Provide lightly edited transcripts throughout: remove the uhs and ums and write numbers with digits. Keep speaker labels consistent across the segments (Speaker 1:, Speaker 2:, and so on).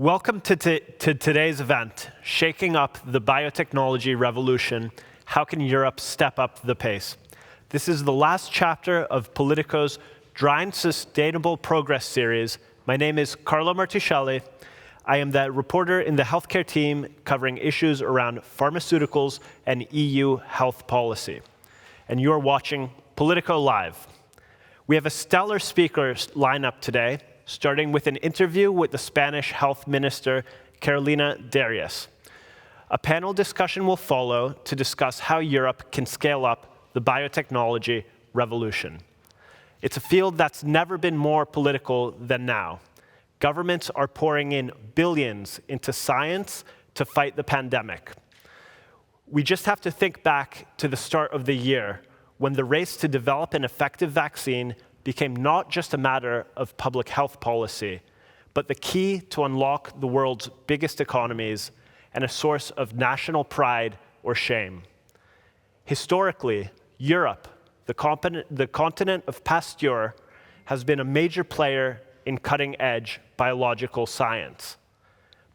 Speaker 1: Welcome to today's event, Shaking Up the Biotechnology Revolution, How Can Europe Step Up the Pace? This is the last chapter of Politico's Drawing Sustainable Progress series. My name is Carlo Martuscelli. I am the reporter in the healthcare team covering issues around pharmaceuticals and EU health policy. And you are watching Politico Live. We have a stellar speaker lineup today, starting with an interview with the Spanish Health Minister, Carolina Darius. A panel discussion will follow to discuss how Europe can scale up the biotechnology revolution. It's a field that's never been more political than now. Governments are pouring in billions into science to fight the pandemic. We just have to think back to the start of the year when the race to develop an effective vaccine became not just a matter of public health policy, but the key to unlock the world's biggest economies and a source of national pride or shame. Historically, Europe, the continent of Pasteur, has been a major player in cutting-edge biological science.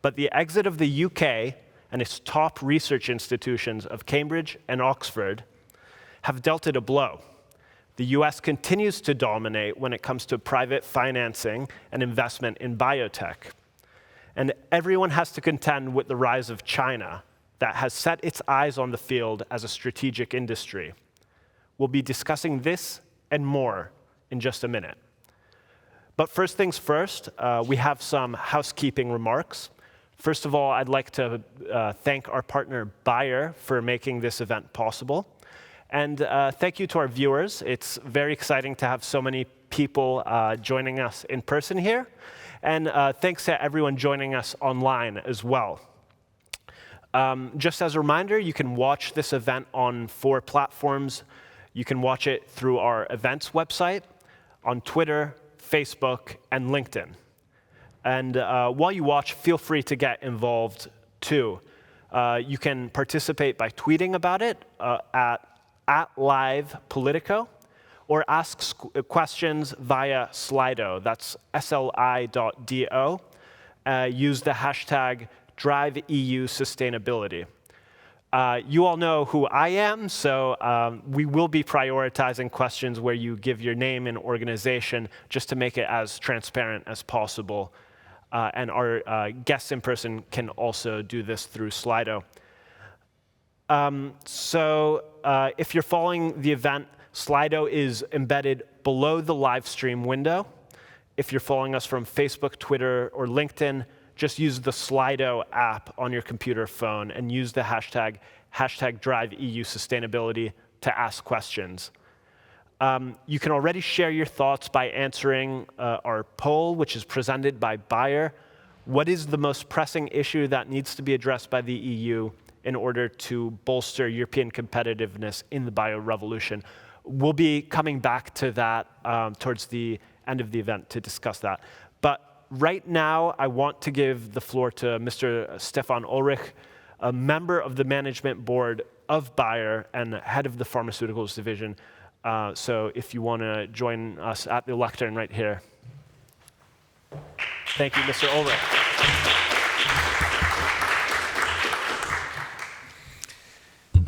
Speaker 1: But the exit of the UK and its top research institutions of Cambridge and Oxford have dealt it a blow. The US continues to dominate when it comes to private financing and investment in biotech. And everyone has to contend with the rise of China that has set its eyes on the field as a strategic industry. We'll be discussing this and more in just a minute. But first things first, we have some housekeeping remarks. First of all, I'd like to thank our partner Bayer for making this event possible. And thank you to our viewers. It's very exciting to have so many people joining us in person here. And thanks to everyone joining us online as well. Just as a reminder, you can watch this event on 4 platforms. You can watch it through our events website, on Twitter, Facebook, and LinkedIn. And while you watch, feel free to get involved too. You can participate by tweeting about it at live Politico, or ask questions via Slido. That's sli.do. Use the hashtag #DriveEUSustainability. You all know who I am, so we will be prioritizing questions where you give your name and organization just to make it as transparent as possible. And our guests in person can also do this through Slido. If you're following the event, Slido is embedded below the live stream window. If you're following us from Facebook, Twitter, or LinkedIn, just use the Slido app on your computer phone and use the hashtag #DriveEUSustainability to ask questions. You can already share your thoughts by answering our poll, which is presented by Bayer. What is the most pressing issue that needs to be addressed by the EU in order to bolster European competitiveness in the bio-revolution? We'll be coming back to that towards the end of the event to discuss that. But right now, I want to give the floor to Mr. Stefan Ulrich, a member of the management board of Bayer and head of the pharmaceuticals division. So if you want to join us at the lectern right here. Thank you, Mr. Ulrich.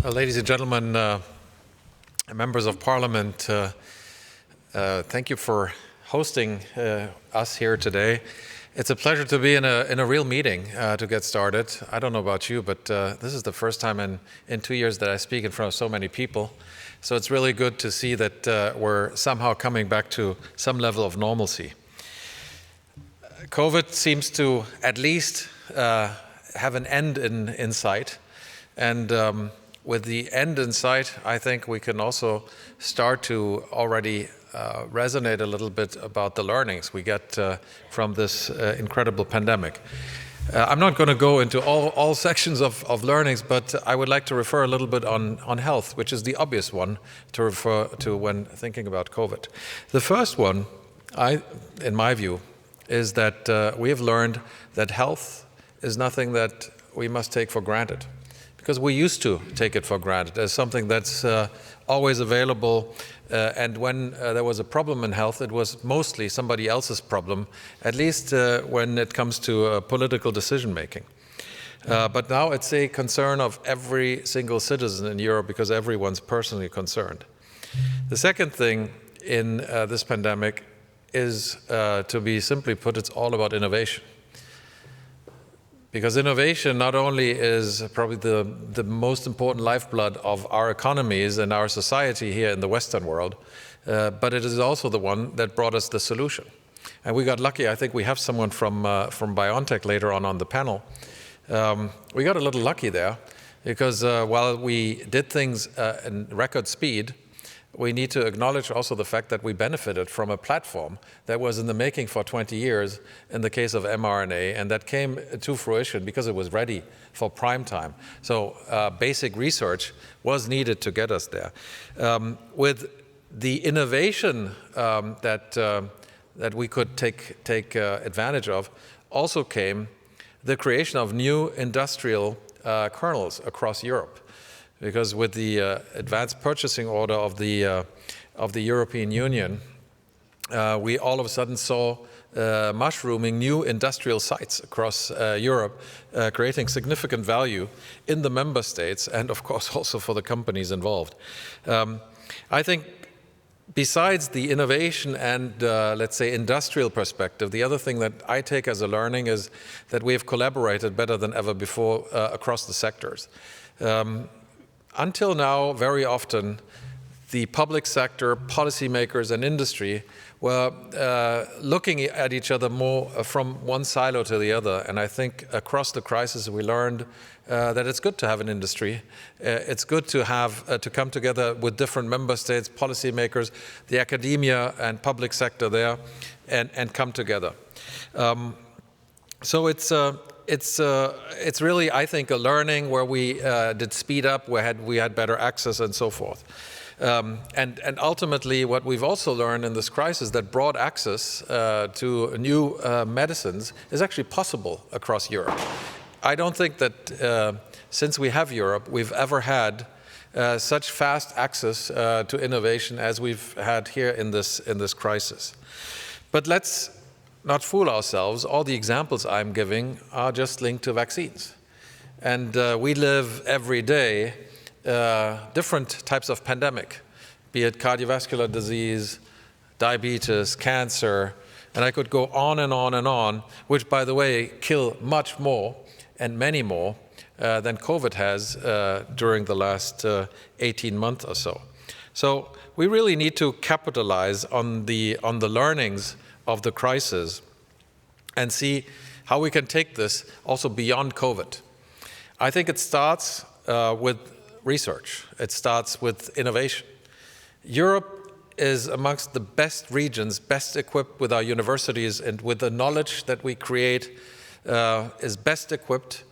Speaker 2: Ladies and gentlemen, members of parliament, thank you for hosting us here today. It's a pleasure to be in a real meeting to get started. I don't know about you, but this is the first time in 2 years that I speak in front of so many people. So it's really good to see that we're somehow coming back to some level of normalcy. COVID seems to at least have an end in sight. And with the end in sight, I think we can also start to already resonate a little bit about the learnings we get from this incredible pandemic. I'm not going to go into all sections of learnings, but I would like to refer a little bit on health, which is the obvious one to refer to when thinking about COVID. The first one, in my view, is that we have learned that health is nothing that we must take for granted. because we used to take it for granted as something that's always available. And when there was a problem in health, it was mostly somebody else's problem, at least when it comes to political decision making. But now it's a concern of every single citizen in Europe because everyone's personally concerned. The second thing in this pandemic is, to be simply put, it's all about innovation. Because innovation not only is probably the most important lifeblood of our economies and our society here in the Western world, but it is also the one that brought us the solution. And we got lucky. I think we have someone from Biotech later on the panel. We got a little lucky there because while we did things in record speed, we need to acknowledge also the fact that we benefited from a platform that was in the making for 20 years in the case of mRNA, and that came to fruition because it was ready for prime time. So basic research was needed to get us there. With the innovation that we could take advantage of also came the creation of new industrial kernels across Europe. Because with the advanced purchasing order of the European Union, we all of a sudden saw mushrooming new industrial sites across Europe, creating significant value in the member states and, of course, also for the companies involved. I think besides the innovation and, let's say, industrial perspective, the other thing that I take as a learning is that we have collaborated better than ever before across the sectors. Until now, very often, the public sector, policymakers, and industry were looking at each other more from one silo to the other. And I think across the crisis, we learned that it's good to have an industry. It's good to have to come together with different member states, policymakers, the academia and public sector there, and come together. So it's really, I think, a learning where we did speed up, we had better access and so forth. And ultimately, what we've also learned in this crisis, that broad access to new medicines is actually possible across Europe. I don't think that since we have Europe, we've ever had such fast access to innovation as we've had here in this crisis. But let's not fool ourselves. All the examples I'm giving are just linked to vaccines. And we live every day different types of pandemic, be it cardiovascular disease, diabetes, cancer, and I could go on and on and on, which, by the way, kill much more and many more than COVID has during the last 18 months or so. So we really need to capitalize on the learnings of the crisis and see how we can take this also beyond COVID. I think it starts with research. It starts with innovation. Europe is amongst the best regions, best equipped with our universities and with the knowledge that we create, is best equipped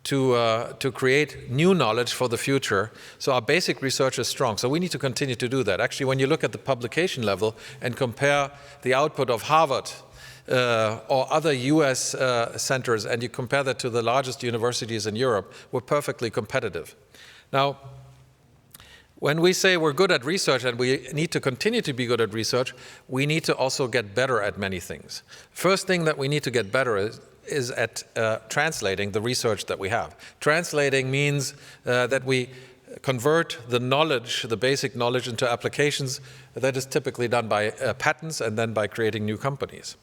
Speaker 2: to create new knowledge for the future. So our basic research is strong. So we need to continue to do that. Actually, when you look at the publication level and compare the output of Harvard or other US centers, and you compare that to the largest universities in Europe, we're perfectly competitive. Now, when we say we're good at research and we need to continue to be good at research, we need to also get better at many things. First thing that we need to get better is at translating the research that we have. Translating means that we convert the knowledge, the basic knowledge, into applications. That is typically done by patents and then by creating new companies.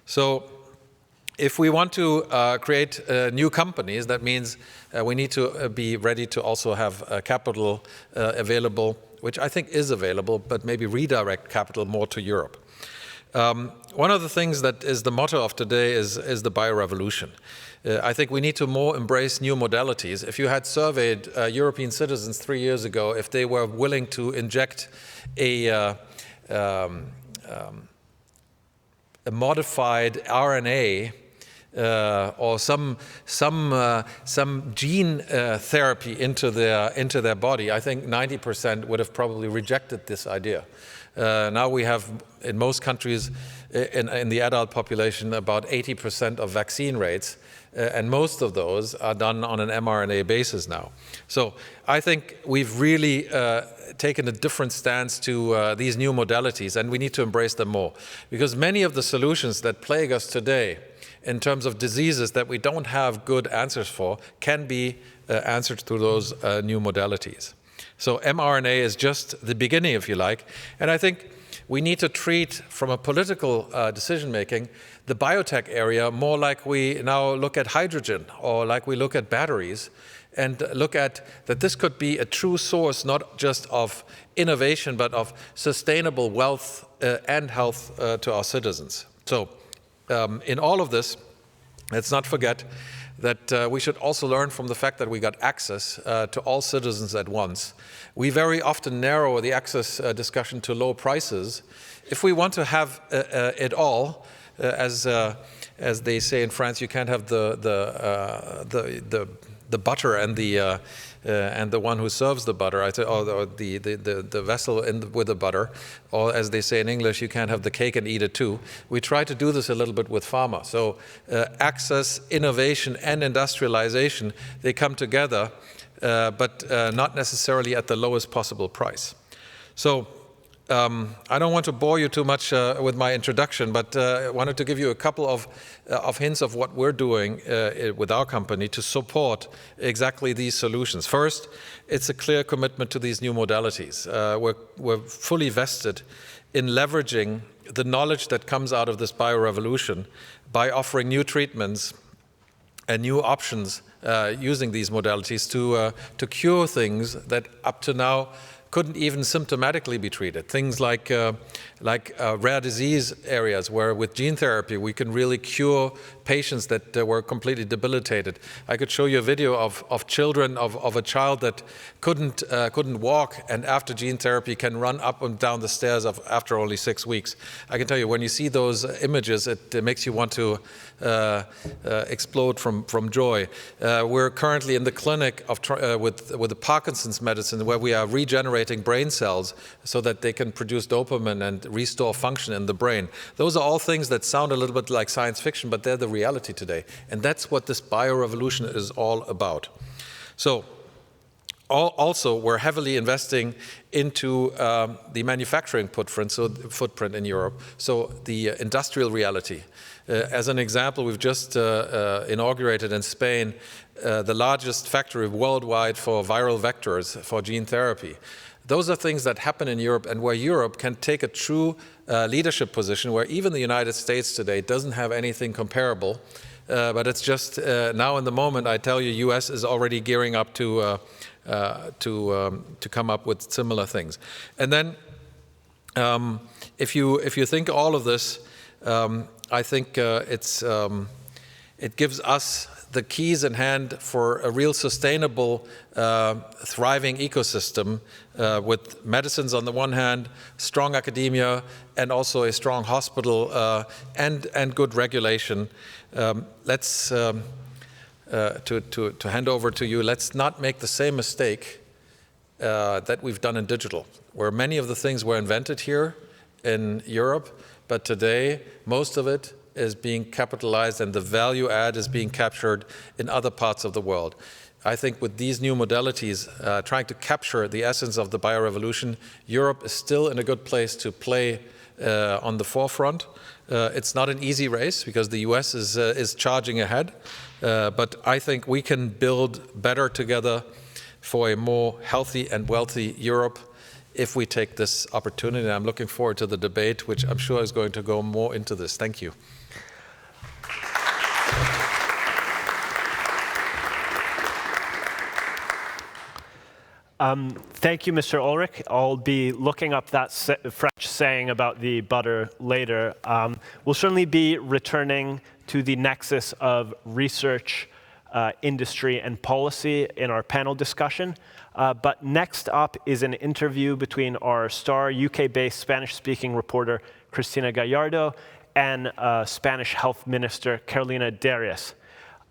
Speaker 2: So if we want to create new companies, that means we need to be ready to also have capital available, which I think is available, but maybe redirect capital more to Europe. One of the things that is the motto of today is the bio-revolution. I think we need to more embrace new modalities. If you had surveyed European citizens 3 years ago, if they were willing to inject a modified RNA or some gene therapy into their body, I think 90% would have probably rejected this idea. Now we have, in most countries, in the adult population, about 80% of vaccine rates, and most of those are done on an mRNA basis now. So I think we've really taken a different stance to these new modalities, and we need to embrace them more. Because many of the solutions that plague us today in terms of diseases that we don't have good answers for can be answered through those new modalities. So mRNA is just the beginning, if you like, and I think we need to treat, from a political decision-making, the biotech area more like we now look at hydrogen or like we look at batteries, and look at that this could be a true source not just of innovation but of sustainable wealth and health to our citizens. So in all of this, let's not forget that we should also learn from the fact that we got access to all citizens at once. We very often narrow the access discussion to low prices. If we want to have it all, as they say in France, you can't have the butter and the one who serves the butter, or the vessel with the butter, or as they say in English, you can't have the cake and eat it too. We try to do this a little bit with pharma. So access, innovation, and industrialization, they come together, but not necessarily at the lowest possible price. So I don't want to bore you too much with my introduction, but I wanted to give you a couple of hints of what we're doing with our company to support exactly these solutions. First, it's a clear commitment to these new modalities. We're fully vested in leveraging the knowledge that comes out of this bio-revolution by offering new treatments and new options using these modalities to cure things that up to now couldn't even symptomatically be treated. Things like rare disease areas where with gene therapy we can really cure patients that were completely debilitated. I could show you a video of children, of a child that couldn't walk, and after gene therapy can run up and down the stairs after only 6 weeks. I can tell you, when you see those images, it makes you want to explode from joy. We're currently in the clinic with the Parkinson's medicine, where we are regenerating brain cells so that they can produce dopamine and restore function in the brain. Those are all things that sound a little bit like science fiction, but they're the reality today. And that's what this bio-revolution is all about. So also, we're heavily investing into the manufacturing footprint in Europe, so the industrial reality. As an example, we've just inaugurated in Spain the largest factory worldwide for viral vectors for gene therapy. Those are things that happen in Europe, and where Europe can take a true leadership position, where even the United States today doesn't have anything comparable. But it's just now in the moment, I tell you, US is already gearing up to come up with similar things. And then if you think all of this, I think it gives us the keys in hand for a real sustainable, thriving ecosystem with medicines on the one hand, strong academia, and also a strong hospital and good regulation. Let's to hand over to you. Let's not make the same mistake that we've done in digital, where many of the things were invented here in Europe, but today most of it is being capitalized and the value add is being captured in other parts of the world. I think with these new modalities, trying to capture the essence of the bio-revolution, Europe is still in a good place to play on the forefront. It's not an easy race because the US is charging ahead, but I think we can build better together for a more healthy and wealthy Europe if we take this opportunity. I'm looking forward to the debate, which I'm sure is going to go more into this. Thank you.
Speaker 1: Thank you, Mr. Ulrich. I'll be looking up that French saying about the butter later. We'll certainly be returning to the nexus of research, industry, and policy in our panel discussion. But next up is an interview between our star UK-based Spanish-speaking reporter, Cristina Gallardo, and Spanish Health Minister, Carolina Darius.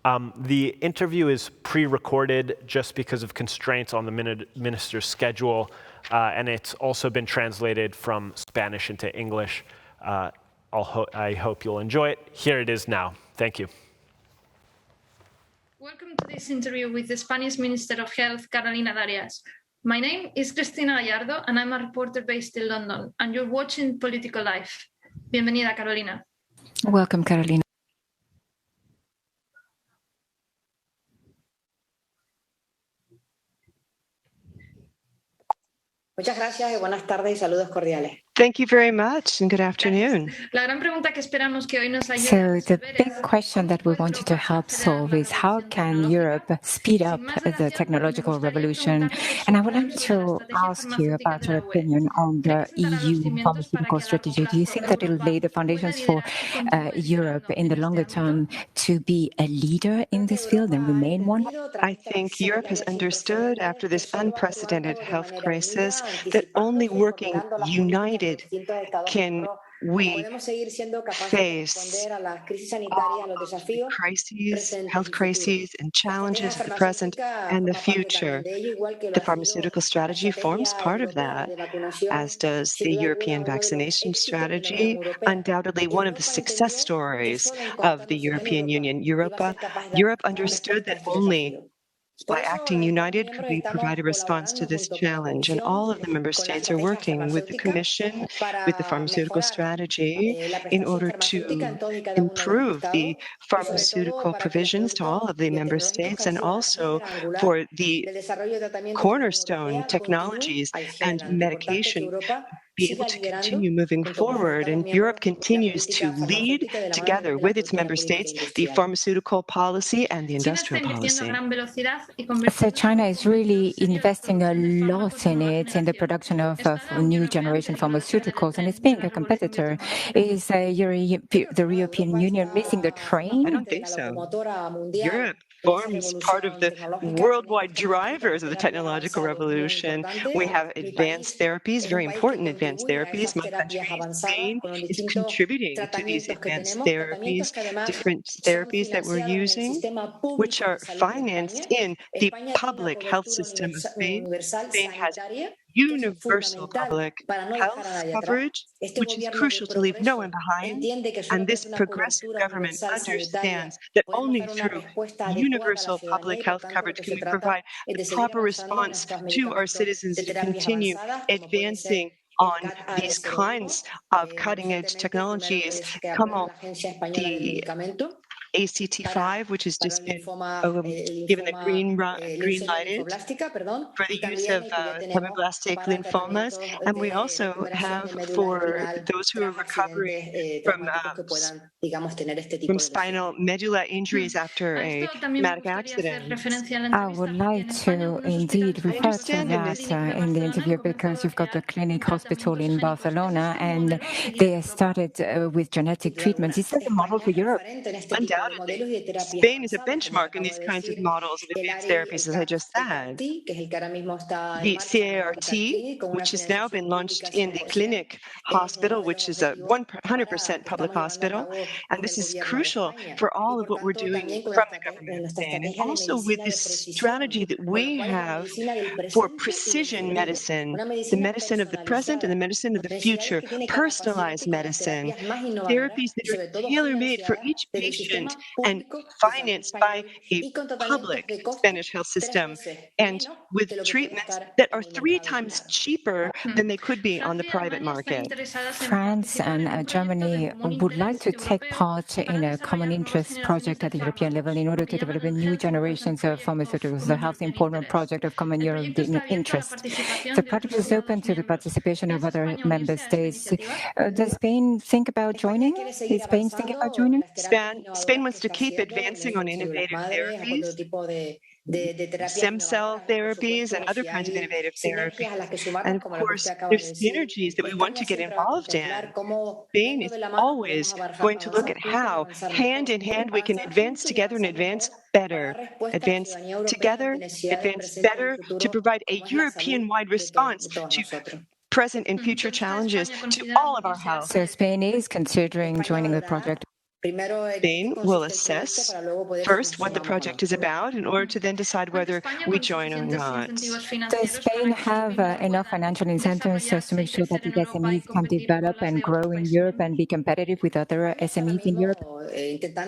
Speaker 1: The interview is pre-recorded just because of constraints on the minister's schedule. and it's also been translated from Spanish into English. I hope you'll enjoy it. Here it is now. Thank you.
Speaker 3: Welcome to this interview with the Spanish Minister of Health, Carolina Darias. My name is Cristina Gallardo, and I'm a reporter based in London, and you're watching Politico Live. Bienvenida, Carolina.
Speaker 4: Welcome, Carolina.
Speaker 5: Muchas gracias y buenas tardes y saludos cordiales.
Speaker 6: Thank you very much and good afternoon.
Speaker 3: La gran pregunta que esperamos que hoy nos ayude
Speaker 4: So
Speaker 3: a
Speaker 4: the
Speaker 3: resolver
Speaker 4: big
Speaker 3: es
Speaker 4: question that we wanted to help solve is how can Europe speed up the technological revolution? And I would like to ask you about your opinion on the EU pharmaceutical strategy. Do you think that it will lay the foundations for Europe in the longer term to be a leader in this field and remain one?
Speaker 6: I think Europe has understood after this unprecedented health crisis that only working united can we face all of the crises, health crises and challenges of the present and the future. The pharmaceutical strategy forms part of that, as does the European vaccination strategy, undoubtedly one of the success stories of the European Union. Europe understood that only by acting united could we provide a response to this challenge, and all of the member states are working with the Commission, with the pharmaceutical strategy, in order to improve the pharmaceutical provisions to all of the member states, and also for the cornerstone technologies and medication be able to continue moving forward. And Europe continues to lead, together with its member states, the pharmaceutical policy and the industrial policy.
Speaker 4: So China is really investing a lot in it, in the production of new generation pharmaceuticals, and it's being a competitor. Is the European Union missing the train?
Speaker 6: I don't think so. Europe forms part of the worldwide drivers of the technological revolution. We have advanced therapies, very important advanced therapies. My country, Spain, is contributing to these advanced therapies, different therapies that we're using, which are financed in the public health system of Spain. Spain has universal public health coverage, which is crucial to leave no one behind. And this progressive government understands that only through universal public health coverage can we provide the proper response to our citizens to continue advancing on these kinds of cutting-edge technologies. Come on, the ACT5, which has just been given the green lighted for the use of plastic lymphomas, and we also have for those who are recovering from spinal medulla injuries after a traumatic accident.
Speaker 4: I would like to indeed refer to that in the interview, because you've got the clinic hospital in Barcelona and they started with genetic treatments. Is that a model for Europe?
Speaker 6: Undoubtedly. Spain is a benchmark in these kinds of models of advanced therapies, as I just said. The CART, which has now been launched in the clinic hospital, which is a 100% public hospital, and this is crucial for all of what we're doing from the government of Spain, and also with this strategy that we have for precision medicine, the medicine of the present and the medicine of the future, personalized medicine, therapies that are tailor-made for each patient and financed by a public Spanish health system, and with treatments that are 3 times cheaper than they could be on the private market.
Speaker 4: France and Germany would like to take part in a common interest project at the European level in order to develop a new generations of pharmaceuticals, the Health Employment Project of Common European Interest. The project is open to the participation of other member states. Does Spain think about joining? Is Spain thinking about joining?
Speaker 6: Spain wants to keep advancing on innovative therapies, stem cell therapies, and other kinds of innovative therapies. And of course, there's synergies that we want to get involved in. Spain is always going to look at how, hand in hand, we can advance together and advance better. Advance together, advance better to provide a European-wide response to present and future challenges to all of our health.
Speaker 4: So Spain is considering joining the project.
Speaker 6: Spain will assess first what the project is about in order to then decide whether we join or not.
Speaker 4: Does Spain have enough financial incentives to make sure that the SMEs can develop and grow in Europe and be competitive with other SMEs in Europe?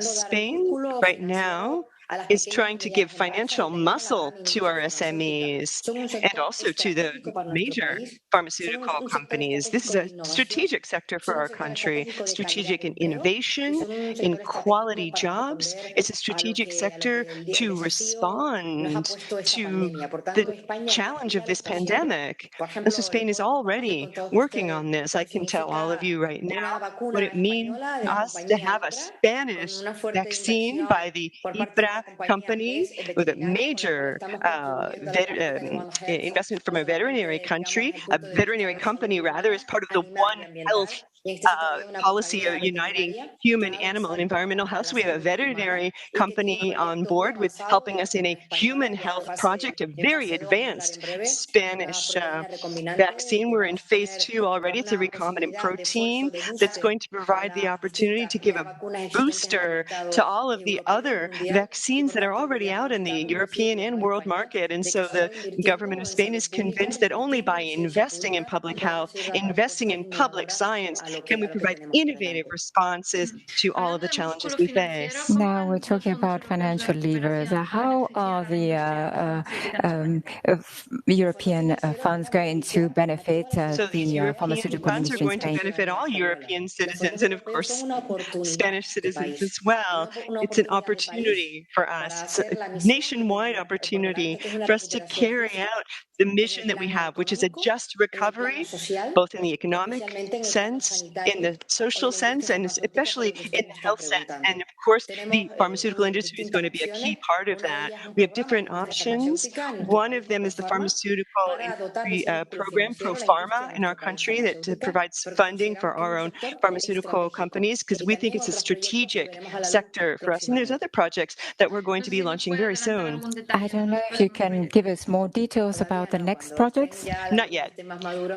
Speaker 6: Spain right now is trying to give financial muscle to our SMEs and also to the major pharmaceutical companies. This is a strategic sector for our country, strategic in innovation, in quality jobs. It's a strategic sector to respond to the challenge of this pandemic. And so Spain is already working on this. I can tell all of you right now what it means to us to have a Spanish vaccine by the Mrna company with a major investment from a veterinary company rather, as part of the One Health policy of uniting human, animal, and environmental health. So we have a veterinary company on board with helping us in a human health project, a very advanced Spanish vaccine. We're in phase 2 already. It's a recombinant protein that's going to provide the opportunity to give a booster to all of the other vaccines that are already out in the European and world market. And so the government of Spain is convinced that only by investing in public health, investing in public science, can we provide innovative responses to all of the challenges we face.
Speaker 4: Now we're talking about financial levers. How are the European funds going to benefit
Speaker 6: so these
Speaker 4: the
Speaker 6: European
Speaker 4: pharmaceutical
Speaker 6: funds are
Speaker 4: industry in
Speaker 6: going to
Speaker 4: Spain?
Speaker 6: benefit all European citizens and, of course, Spanish citizens as well. It's an opportunity for us. It's a nationwide opportunity for us to carry out the mission that we have, which is a just recovery, both in the economic sense, in the social sense, and especially in the health sense. And of course, the pharmaceutical industry is going to be a key part of that. We have different options. One of them is the pharmaceutical industry program, ProPharma, in our country that provides funding for our own pharmaceutical companies, because we think it's a strategic sector for us. And there's other projects that we're going to be launching very soon.
Speaker 4: I don't know if you can give us more details about the next projects.
Speaker 6: Not yet.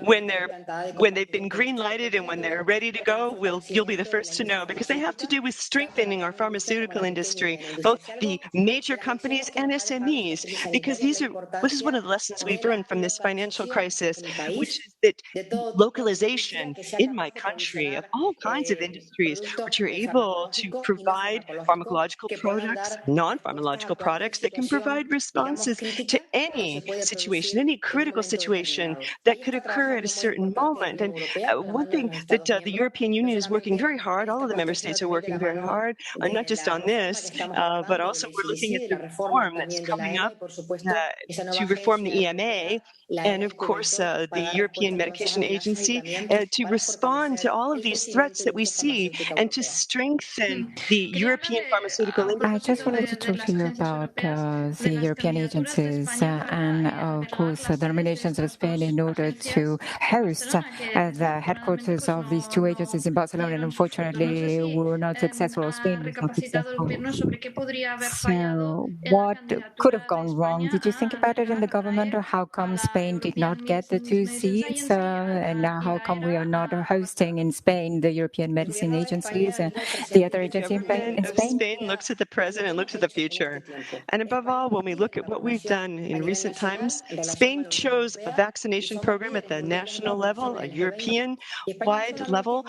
Speaker 6: When they've been green lighted and when they're ready to go, you'll be the first to know, because they have to do with strengthening our pharmaceutical industry, both the major companies and SMEs, because this is one of the lessons we've learned from this financial crisis, which is that localization in my country of all kinds of industries, which are able to provide pharmacological products, non-pharmacological products that can provide responses to any situation, any critical situation that could occur at a certain moment. And one thing that the European Union is working very hard, all of the member states are working very hard, not just on this, but also we're looking at the reform that's coming up to reform the EMA, and of course the European Medication Agency, to respond to all of these threats that we see and to strengthen the European pharmaceutical industry.
Speaker 4: I just wanted to talk to you about the European agencies and, of course, the nominations of Spain in order to host the headquarters of these two agencies in Barcelona. And unfortunately, we were not successful, or Spain was not successful. So what could have gone wrong? Did you think about it in the government, or how come Spain did not get the 2 seats? And now how come we are not hosting in Spain the European medicine agencies and the other agency in Spain?
Speaker 6: Spain looks at the present and looks at the future. And above all, when we look at what we've done in recent times, Spain chose a vaccination program at the national level, a European-wide level.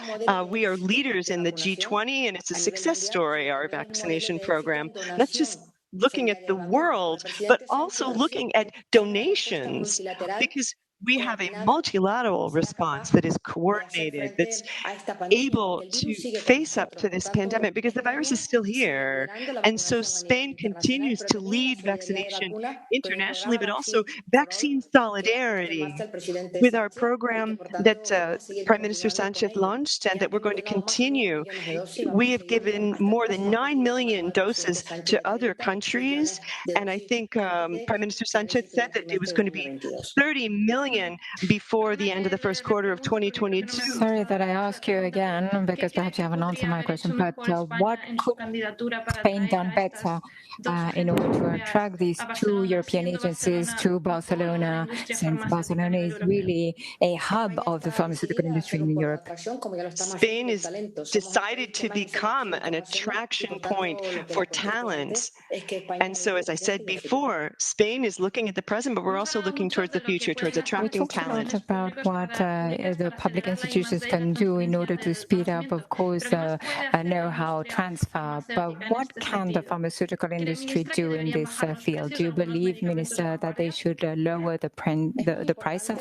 Speaker 6: We are leaders in the G20, and it's a success story, our vaccination program. Not just looking at the world, but also looking at donations, because we have a multilateral response that is coordinated, that's able to face up to this pandemic, because the virus is still here. And so Spain continues to lead vaccination internationally, but also vaccine solidarity with our program that Prime Minister Sanchez launched and that we're going to continue. We have given more than 9 million doses to other countries. And I think Prime Minister Sanchez said that it was going to be 30 million million before the end of the first quarter of 2022.
Speaker 4: Sorry that I ask you again, because perhaps you haven't answered my question, but what could Spain done better in order to attract these two European agencies to Barcelona, since Barcelona is really a hub of the pharmaceutical industry in Europe?
Speaker 6: Spain has decided to become an attraction point for talent. And so, as I said before, Spain is looking at the present, but we're also looking towards the future, towards attracting talent.
Speaker 4: We talked a lot about what the public institutions can do in order to speed up, of course, know-how transfer. But what can the pharmaceutical industry do in this field? Do you believe, Minister, that they should lower the price of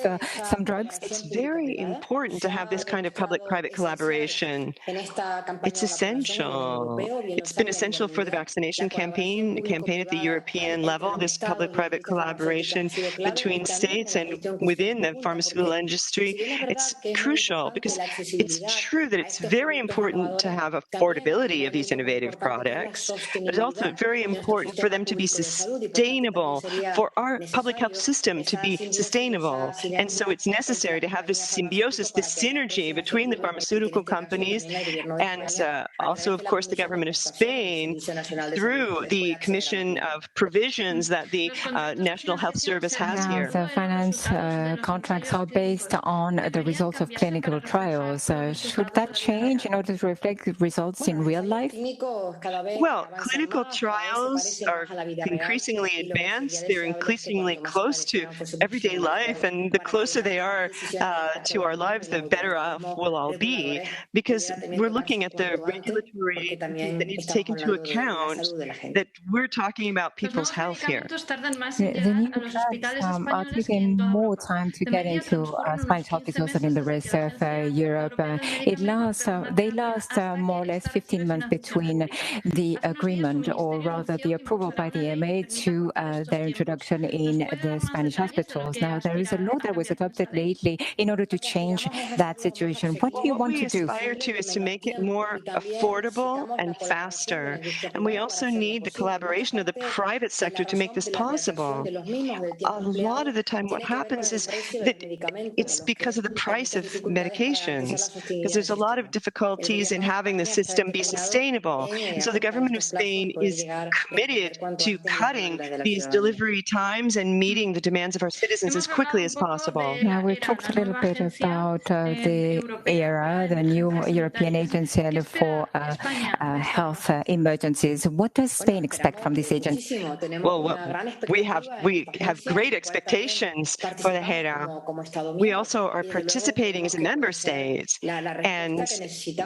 Speaker 4: some drugs?
Speaker 6: It's very important to have this kind of public-private collaboration. It's essential. It's been essential for the vaccination campaign at the European level, this public-private collaboration between states and within the pharmaceutical industry. It's crucial because it's true that it's very important to have affordability of these innovative products, but it's also very important for them to be sustainable, for our public health system to be sustainable. And so it's necessary to have this symbiosis, this synergy between the pharmaceutical companies and also, of course, the government of Spain through the Commission of Provisions that the National Health Service has here.
Speaker 4: The finance contracts are based on the results of clinical trials. Should that change in order to reflect results in real life?
Speaker 6: Well, clinical trials are increasingly advanced. They're increasingly close to everyday life, and the closer they are to our lives, the better off we'll all be, because we're looking at the regulatory that need to take into account that we're talking about people's health here.
Speaker 4: The new drugs are taking more time to get into Spanish hospitals than in the rest of Europe. They last more or less 15 months between the agreement, or rather the approval by the EMA, to their introduction in the Spanish hospitals. Now, there is a law that was adopted lately in order to change that situation. What do you want to do?
Speaker 6: What we aspire to is to make it more affordable and faster. And we also need the collaboration of the private sector to make this possible. A lot of the time what happens is that it's because of the price of medications, because there's a lot of difficulties in having the system be sustainable. And so the government of Spain is committed to cutting these delivery times and meeting the demands of our citizens as quickly as possible.
Speaker 4: Now, we talked a little bit about the ERA, the new European Agency for Health Emergencies. What does Spain expect from this agency?
Speaker 6: Well, we have great expectations for the HERA. We also are participating as a member state, and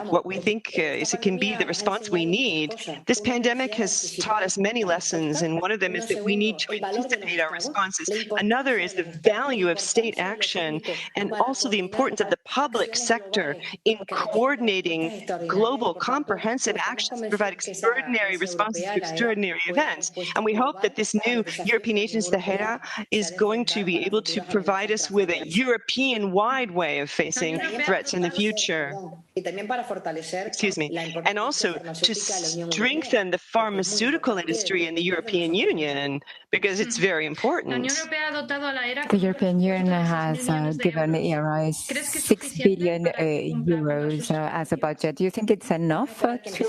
Speaker 6: what we think is it can be the response we need. This pandemic has taught us many lessons, and one of them is that we need to anticipate our responses. Another is the value of state action and also the importance of the public sector in coordinating global comprehensive actions to provide extraordinary responses to extraordinary events. And we hope that this new European agency, the HERA, is going to be able to provide us with a European-wide way of facing threats in the future. Excuse me. And also to strengthen the pharmaceutical industry in the European Union, because it's very important.
Speaker 4: The European Union has given ERI 6 billion euros as a budget. Do you think it's enough to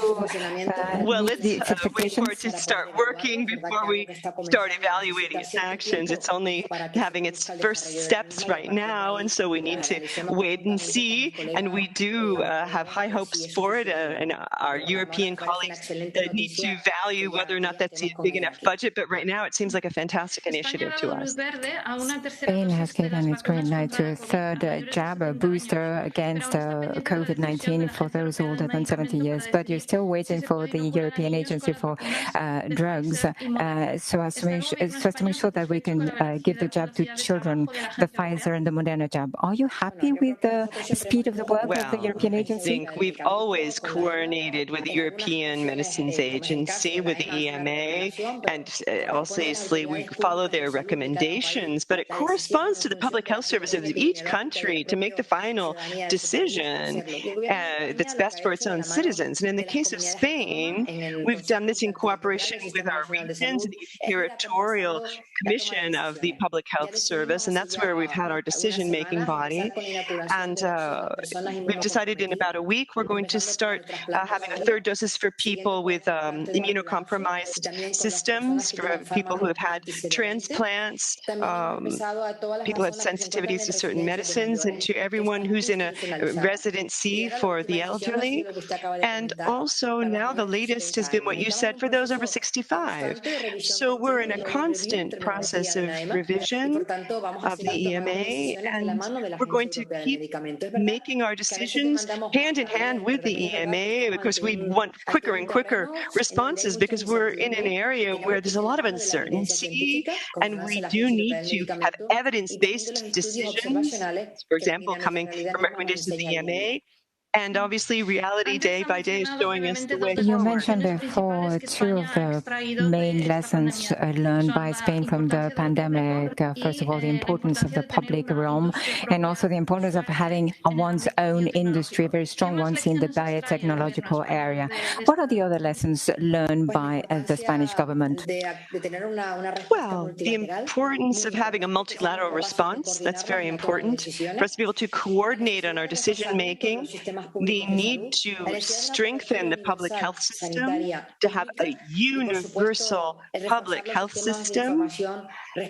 Speaker 6: well,
Speaker 4: meet the expectations?
Speaker 6: Wait for it to start working before we start evaluating its actions. It's only having its first steps right now, and so we need to wait and see. And we do have high hopes for it, and our European colleagues need to value whether or not that's a big enough budget. But right now, it seems like a fantastic initiative to us.
Speaker 4: Spain has given its green light to a third jab, a booster against COVID-19 for those older than 70 years. But you're still waiting for the European Agency for Drugs, so as to make sure that we can give the jab to children, the Pfizer and the Mrna jab. Are you happy with the speed of the work of the European Agency?
Speaker 6: I think we've always coordinated with the European Medicines Agency, with the EMA, and obviously we follow their recommendations, but it corresponds to the public health service of each country to make the final decision that's best for its own citizens. And in the case of Spain, we've done this in cooperation with our regions, the territorial commission of the public health service, and that's where we've had our decision-making body. And we've decided in about a week we're going to start having a third doses for people with immunocompromised systems, for people who have had transplants, people who have sensitivities to certain medicines, and to everyone who's in a residency for the elderly. And also now the latest has been what you said for those over 65. So we're in a constant process of revision of the EMA, and we're going to keep making our decisions hand in hand with the EMA, because we want quicker and quicker responses, because we're in an area where there's a lot of uncertainty, and we do need to have evidence-based decisions, for example, coming from recommendations of the EMA. And obviously, reality day by day is showing us the way
Speaker 4: You
Speaker 6: forward.
Speaker 4: mentioned before two of the main lessons learned by Spain from the pandemic. First of all, the importance of the public realm, and also the importance of having one's own industry, very strong ones in the biotechnological area. What are the other lessons learned by the Spanish government?
Speaker 6: Well, the importance of having a multilateral response, that's very important. For us to be able to coordinate on our decision-making, the need to strengthen the public health system, to have a universal public health system,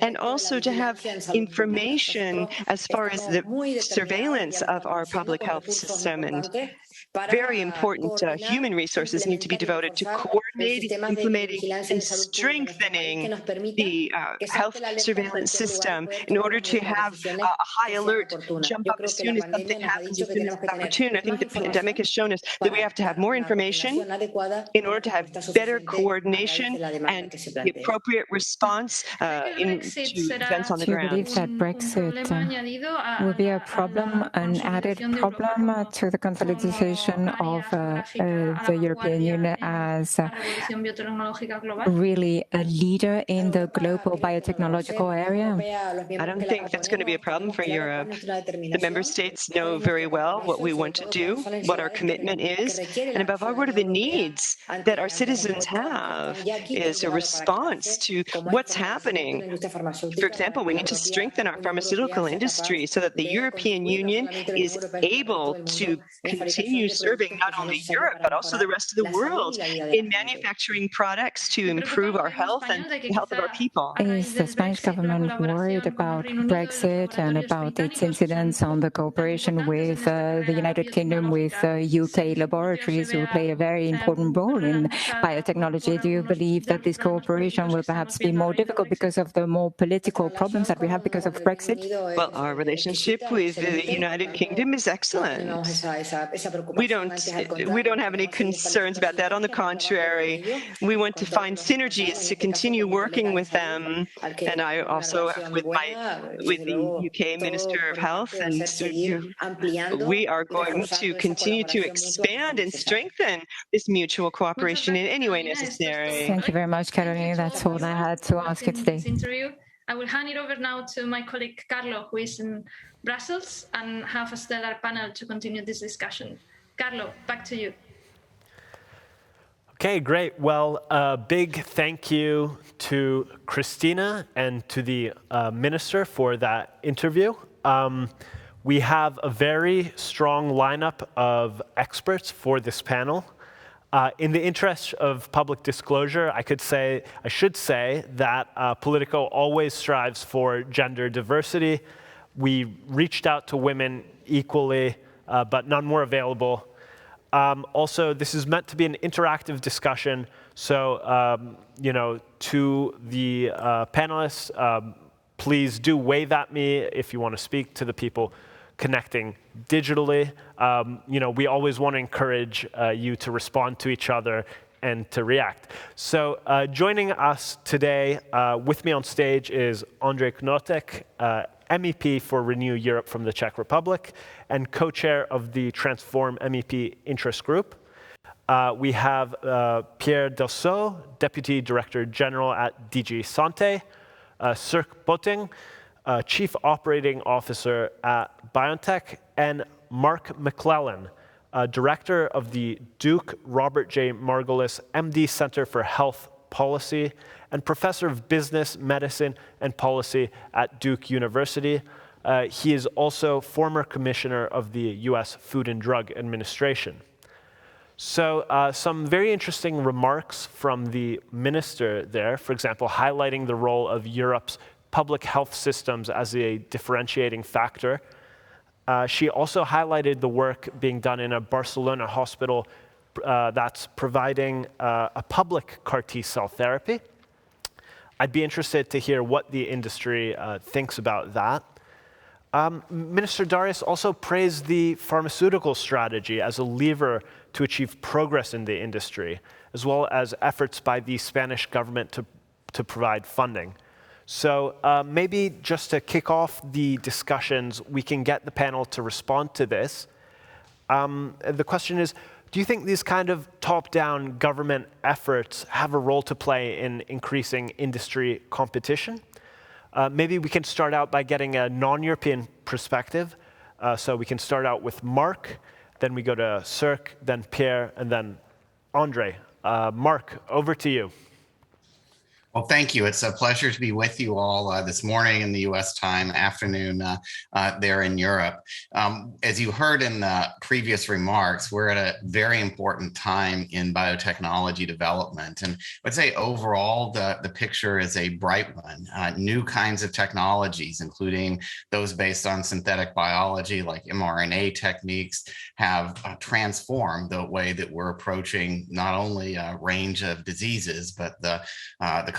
Speaker 6: and also to have information as far as the surveillance of our public health system. And very important human resources need to be devoted to coordinating, implementing, and strengthening the health surveillance system in order to have a high alert, jump up as soon as something happens, as soon as it's opportune. I think the pandemic has shown us that we have to have more information in order to have better coordination and the appropriate response to events on the
Speaker 4: Do you
Speaker 6: ground.
Speaker 4: believe that Brexit will be a problem, an added problem to the consolidation of the European Union as really a leader in the global biotechnological area?
Speaker 6: I don't think that's going to be a problem for Europe. The member states know very well what we want to do, what our commitment is, and above all, what are the needs that our citizens have is a response to what's happening. For example, we need to strengthen our pharmaceutical industry so that the European Union is able to continue serving not only Europe, but also the rest of the world in manufacturing products to improve our health and the health of our people.
Speaker 4: Is the Spanish government worried about Brexit and about its incidence on the cooperation with the United Kingdom, with UK laboratories who play a very important role in biotechnology? Do you believe that this cooperation will perhaps be more difficult because of the more political problems that we have because of Brexit?
Speaker 6: Well, our relationship with the United Kingdom is excellent. We don't have any concerns about that. On the contrary, we want to find synergies to continue working with them. And I also with the UK Minister of Health, and we are going to continue to expand and strengthen this mutual cooperation in any way necessary.
Speaker 4: Thank you very much, Carolina. That's all I had to ask you today.
Speaker 3: I will hand it over now to my colleague Carlo, who is in Brussels, and have a stellar panel to continue this discussion. Carlo, back to you.
Speaker 1: Okay, great. Well, a big thank you to Christina and to the minister for that interview. We have a very strong lineup of experts for this panel. In the interest of public disclosure, I should say that Politico always strives for gender diversity. We reached out to women equally, but none were available. Also, this is meant to be an interactive discussion, so to the panelists, please do wave at me if you want to speak to the people connecting digitally. We always want to encourage you to respond to each other and to react. So joining us today with me on stage is Andrej Knotek, MEP for Renew Europe from the Czech Republic and co-chair of the Transform MEP Interest Group. We have Pierre Delceau, Deputy Director General at DG Santé, Sirk Botting, Chief Operating Officer at Biotech, and Mark McClellan, Director of the Duke Robert J. Margolis MD Center for Health policy and professor of business, medicine, and policy at Duke University. He is also former commissioner of the US Food and Drug Administration. So some very interesting remarks from the minister there, for example, highlighting the role of Europe's public health systems as a differentiating factor. She also highlighted the work being done in a Barcelona hospital that's providing a public CAR T-cell therapy. I'd be interested to hear what the industry thinks about that. Minister Darius also praised the pharmaceutical strategy as a lever to achieve progress in the industry, as well as efforts by the Spanish government to provide funding. So maybe just to kick off the discussions, we can get the panel to respond to this. The question is, do you think these kind of top-down government efforts have a role to play in increasing industry competition? Maybe we can start out by getting a non-European perspective. So we can start out with Mark, then we go to Cirque, then Pierre, and then Andre. Mark, over to you.
Speaker 7: Well, thank you. It's a pleasure to be with you all this morning in the US time, afternoon there in Europe. As you heard in the previous remarks, we're at a very important time in biotechnology development. And I'd say overall, the picture is a bright one. New kinds of technologies, including those based on synthetic biology like mRNA techniques, have transformed the way that we're approaching not only a range of diseases, but the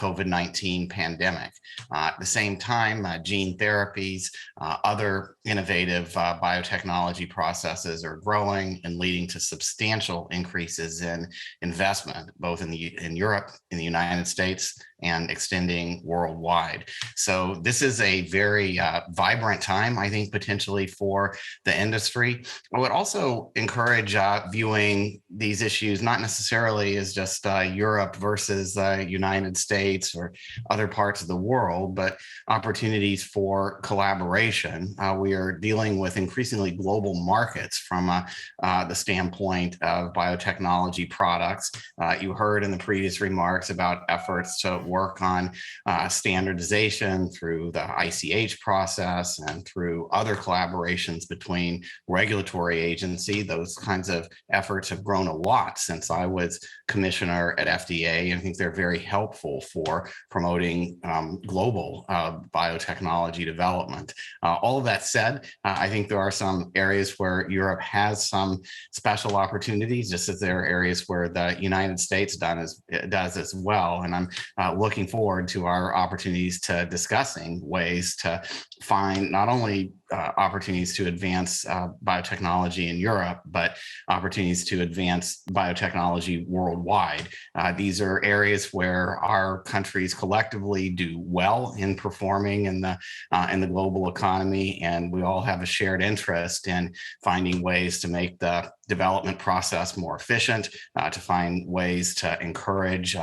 Speaker 7: COVID-19 pandemic. At the same time, gene therapies, other innovative biotechnology processes are growing and leading to substantial increases in investment, both in Europe, in the United States, and extending worldwide. So this is a very vibrant time, I think, potentially for the industry. I would also encourage viewing these issues not necessarily as just Europe versus the United States or other parts of the world, but opportunities for collaboration. We are dealing with increasingly global markets from the standpoint of biotechnology products. You heard in the previous remarks about efforts to work on standardization through the ICH process and through other collaborations between regulatory agencies. Those kinds of efforts have grown a lot since I was commissioner at FDA, and I think they're very helpful for promoting global biotechnology development. All of that said, I think there are some areas where Europe has some special opportunities, just as there are areas where the United States does as well. And I'm looking forward to our opportunities to discussing ways to find not only opportunities to advance biotechnology in Europe, but opportunities to advance biotechnology worldwide. These are areas where our countries collectively do well in performing in the global economy, and we all have a shared interest in finding ways to make the development process more efficient, to find ways to encourage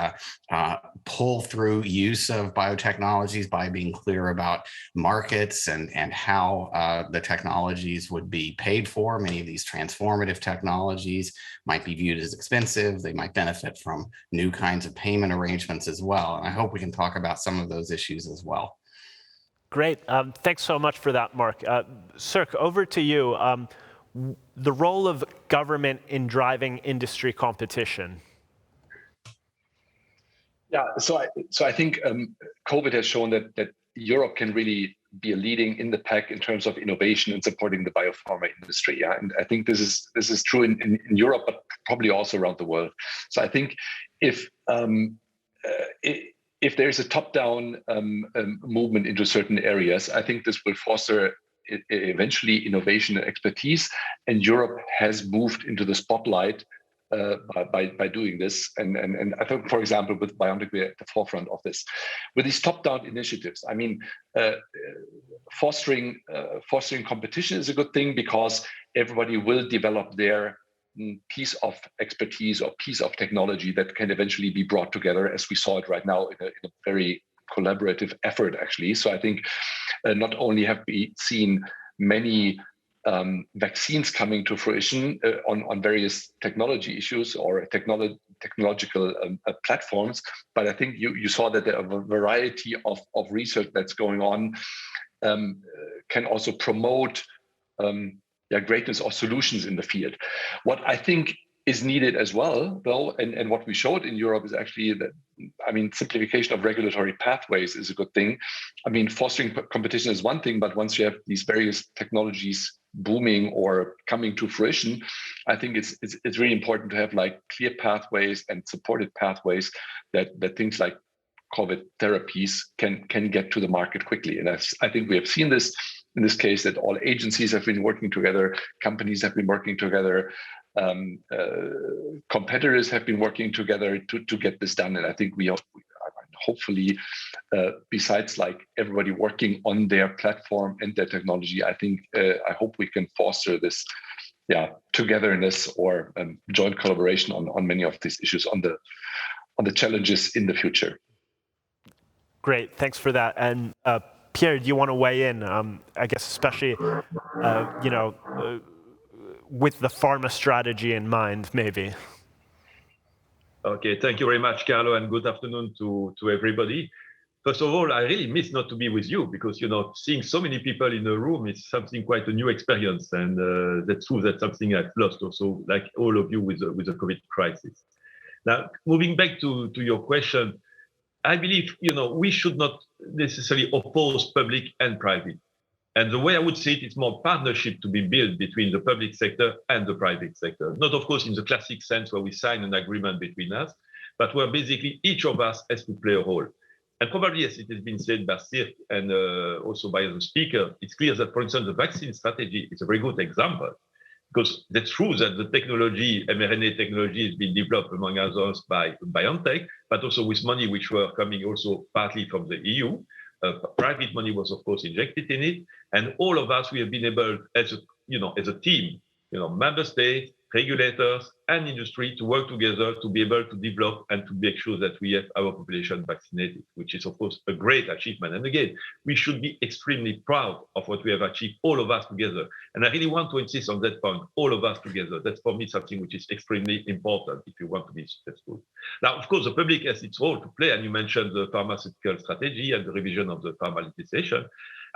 Speaker 7: pull through use of biotechnologies by being clear about markets and how the technologies would be paid for. Many of these transformative technologies might be viewed as expensive. They might benefit from new kinds of payment arrangements as well. And I hope we can talk about some of those issues as well.
Speaker 1: Great. Thanks so much for that, Mark. Cirque, over to you. The role of government in driving industry competition.
Speaker 8: Yeah, so I think COVID has shown that Europe can really be a leading in the pack in terms of innovation and supporting the biopharma industry. Yeah, and I think this is true in Europe, but probably also around the world. So I think if there's a top-down movement into certain areas, I think this will foster eventually innovation and expertise. And Europe has moved into the spotlight by doing this. And I think, for example, with Biotech, we're at the forefront of this. With these top-down initiatives, I mean, fostering competition is a good thing because everybody will develop their piece of expertise or piece of technology that can eventually be brought together, as we saw it right now in a very collaborative effort, actually. So I think not only have we seen many vaccines coming to fruition on various technology issues or technological platforms. But I think you saw that there are a variety of research that's going on can also promote greatness or solutions in the field. What I think is needed as well, though, and what we showed in Europe is actually that, I mean, simplification of regulatory pathways is a good thing. I mean, fostering competition is one thing, but once you have these various technologies booming or coming to fruition, I think it's really important to have like clear pathways and supported pathways that things like COVID therapies can get to the market quickly. And I think we have seen this in this case, that all agencies have been working together, companies have been working together, competitors have been working together to get this done. And I think we hopefully, besides like everybody working on their platform and their technology, I think I hope we can foster this togetherness or joint collaboration on many of these issues, on the challenges in the future.
Speaker 1: Great, thanks for that. And Pierre, do you want to weigh in? I guess especially, with the pharma strategy in mind, maybe.
Speaker 9: Okay, thank you very much, Carlo, and good afternoon to everybody. First of all, I really miss not to be with you because, seeing so many people in a room is something quite a new experience. And that's true, that's something I've lost also, like all of you with the COVID crisis. Now, moving back to your question, I believe, we should not necessarily oppose public and private. And the way I would see it, it's more partnership to be built between the public sector and the private sector. Not, of course, in the classic sense where we sign an agreement between us, but where basically each of us has to play a role. And probably, as it has been said by Sirk and also by the speaker, it's clear that, for instance, the vaccine strategy is a very good example. Because that's true that the technology, mRNA technology, has been developed, among others, by Biotech, but also with money which were coming also partly from the EU. Private money was, of course, injected in it. And all of us, we have been able, as a team, member states, regulators, and industry to work together to be able to develop and to make sure that we have our population vaccinated, which is, of course, a great achievement. And again, we should be extremely proud of what we have achieved, all of us together. And I really want to insist on that point, all of us together. That's, for me, something which is extremely important if you want to be successful. Now, of course, the public has its role to play, and you mentioned the pharmaceutical strategy and the revision of the pharma legislation.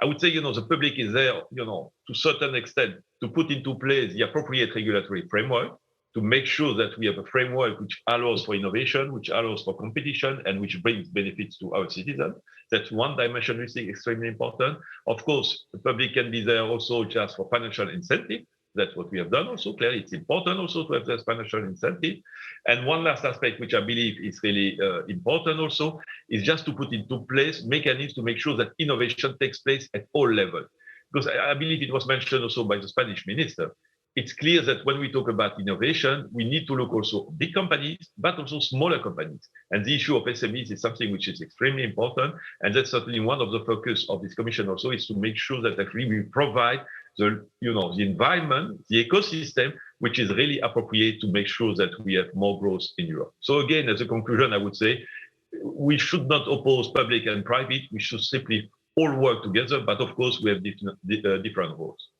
Speaker 9: I would say, the public is there, to a certain extent, to put into place the appropriate regulatory framework, to make sure that we have a framework which allows for innovation, which allows for competition, and which brings benefits to our citizens. That's one dimension we think extremely important. Of course, the public can be there also just for financial incentive. That's what we have done also. Clearly, it's important also to have this financial incentive. And one last aspect, which I believe is really important also, is just to put into place mechanisms to make sure that innovation takes place at all levels. Because I believe it was mentioned also by the Spanish minister. It's clear that when we talk about innovation, we need to look also at big companies, but also smaller companies. And the issue of SMEs is something which is extremely important. And that's certainly one of the focus of this commission also, is to make sure that actually we provide the environment, the ecosystem, which is really appropriate to make sure that we have more growth in Europe. So again, as a conclusion, I would say we should not oppose public and private. We should simply all work together. But of course, we have different roles.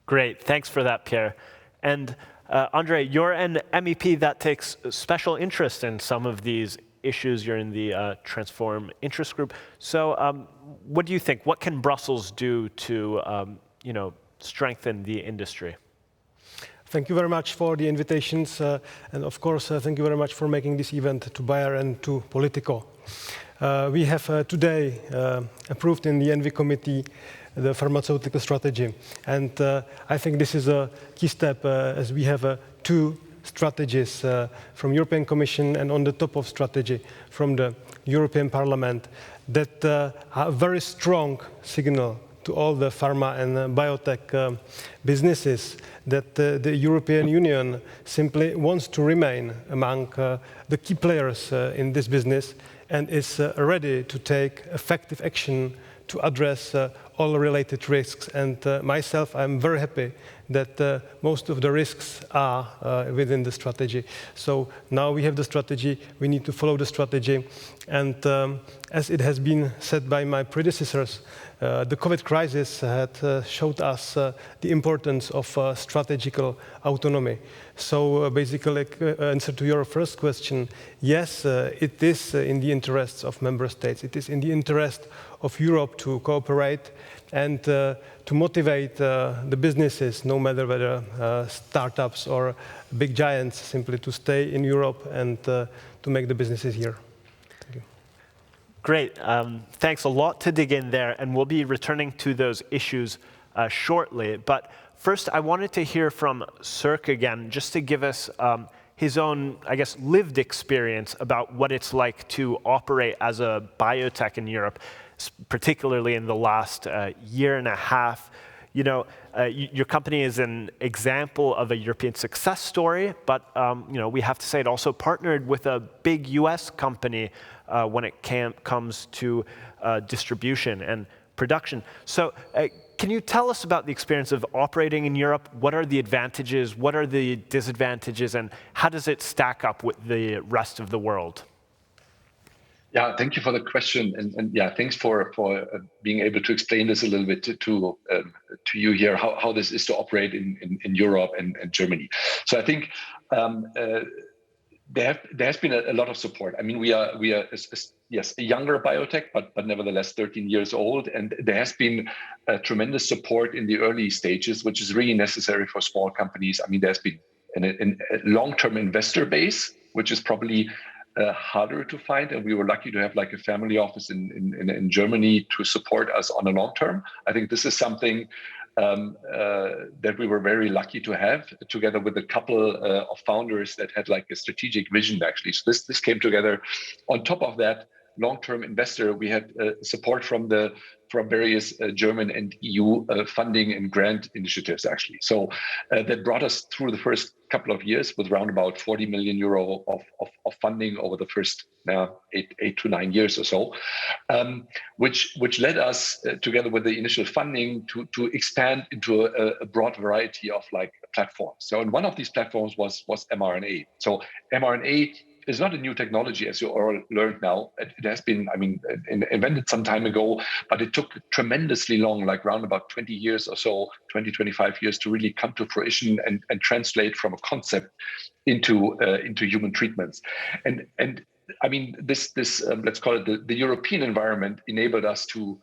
Speaker 1: Great, thanks for that, Pierre. And Andre, you're an MEP that takes special interest in some of these issues. You're in the Transform interest group. So what do you think? What can Brussels do to strengthen the industry?
Speaker 10: Thank you very much for the invitations. And of course, thank you very much for making this event to Bayer and to Politico. We have today approved in the ENVI committee the pharmaceutical strategy. And I think this is a key step as we have two strategies from European Commission and on the top of strategy from the European Parliament that are a very strong signal to all the pharma and biotech businesses that the European Union simply wants to remain among the key players in this business and is ready to take effective action to address all related risks. And myself, I'm very happy that most of the risks are within the strategy. So now we have the strategy, we need to follow the strategy. And as it has been said by my predecessors, the COVID crisis had showed us the importance of strategical autonomy. So basically, answer to your first question, yes, it is in the interests of member states. It is in the interest of Europe to cooperate and to motivate the businesses, no matter whether startups or big giants, simply to stay in Europe and to make the businesses here. Thank you.
Speaker 1: Great. Thanks a lot to dig in there, and we'll be returning to those issues shortly. But first, I wanted to hear from Sirk again, just to give us his own, I guess, lived experience about what it's like to operate as a biotech in Europe, particularly in the last year and a half. You know, your company is an example of a European success story, but you know, we have to say it also partnered with a big US company when it comes to distribution and production. So can you tell us about the experience of operating in Europe? What are the advantages? What are the disadvantages? And how does it stack up with the rest of the world?
Speaker 8: Yeah, thank you for the question, and yeah, thanks for being able to explain this a little bit to you here, how this is to operate in Europe and Germany. So I think there has been a lot of support. I mean, we are yes, a younger biotech, but nevertheless 13 years old, and there has been tremendous support in the early stages, which is really necessary for small companies. I mean, there's been a long-term investor base, which is probably harder to find, and we were lucky to have like a family office in Germany to support us on the long term. I think this is something that we were very lucky to have, together with a couple of founders that had like a strategic vision actually. So this came together. On top of that, long-term investor, we had support from various German and EU funding and grant initiatives actually. So that brought us through the first couple of years with around about 40 million euro of funding over the first 8 to 9 years or so, which led us together with the initial funding to expand into a broad variety of like platforms. So and one of these platforms was mRNA. So mRNA is not a new technology, as you all learned now. It has been, I mean, invented some time ago, but it took tremendously long, like around about 20 years or so, 20, 25 years to really come to fruition and translate from a concept into human treatments. And I mean, this let's call it the European environment enabled us to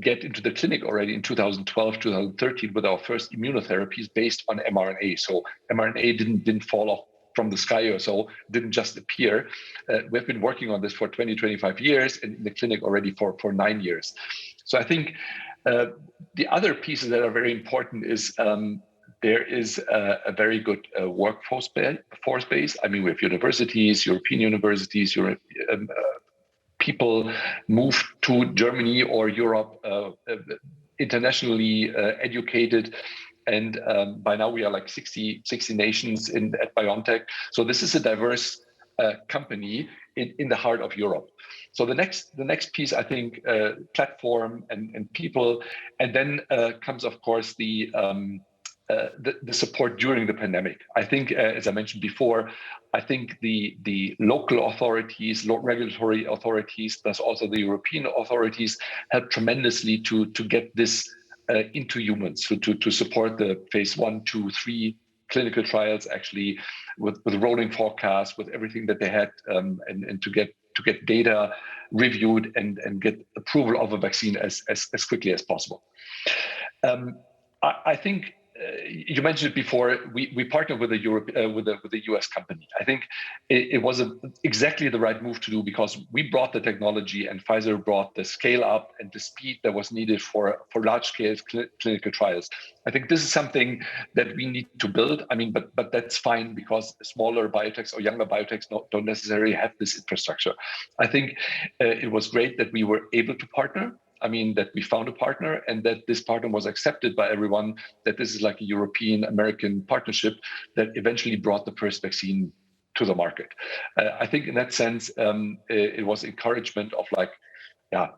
Speaker 8: get into the clinic already in 2012, 2013 with our first immunotherapies based on mRNA. So mRNA didn't fall off from the sky or so, didn't just appear. We've been working on this for 20, 25 years and in the clinic already for 9 years. So I think the other pieces that are very important is there is a very good workforce base. I mean, we have universities, European universities, people move to Germany or Europe internationally educated. And by now we are like 60 nations at Biotech. So this is a diverse company in the heart of Europe. So the next piece, I think, platform and people, and then comes of course the support during the pandemic. I think, as I mentioned before, I think the local authorities, regulatory authorities, plus also the European authorities helped tremendously to get this into humans, to support the phase 1, 2, 3 clinical trials actually with rolling forecasts, with everything that they had, and to get data reviewed and get approval of a vaccine as quickly as possible. I think you mentioned it before. We partnered with the US company. I think it was exactly the right move to do, because we brought the technology and Pfizer brought the scale up and the speed that was needed for large scale clinical trials. I think this is something that we need to build. I mean, but that's fine, because smaller biotechs or younger biotechs don't necessarily have this infrastructure. I think it was great that we were able to partner. I mean, that we found a partner and that this partner was accepted by everyone, that this is like a European-American partnership that eventually brought the first vaccine to the market. I think in that sense, it was encouragement of like, yeah,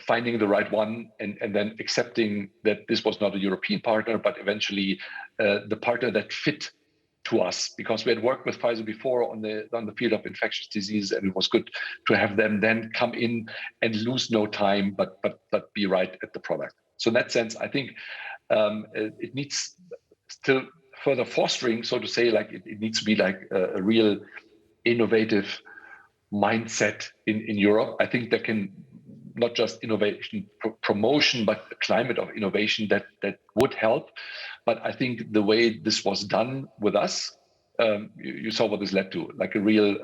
Speaker 8: finding the right one and then accepting that this was not a European partner, but eventually the partner that fit to us, because we had worked with Pfizer before on the field of infectious disease, and it was good to have them then come in and lose no time, but be right at the product. So in that sense, I think it needs still further fostering, so to say, like it needs to be like a real innovative mindset in Europe. I think there can not just innovation promotion, but a climate of innovation that would help. But I think the way this was done with us, you saw what this led to, like a real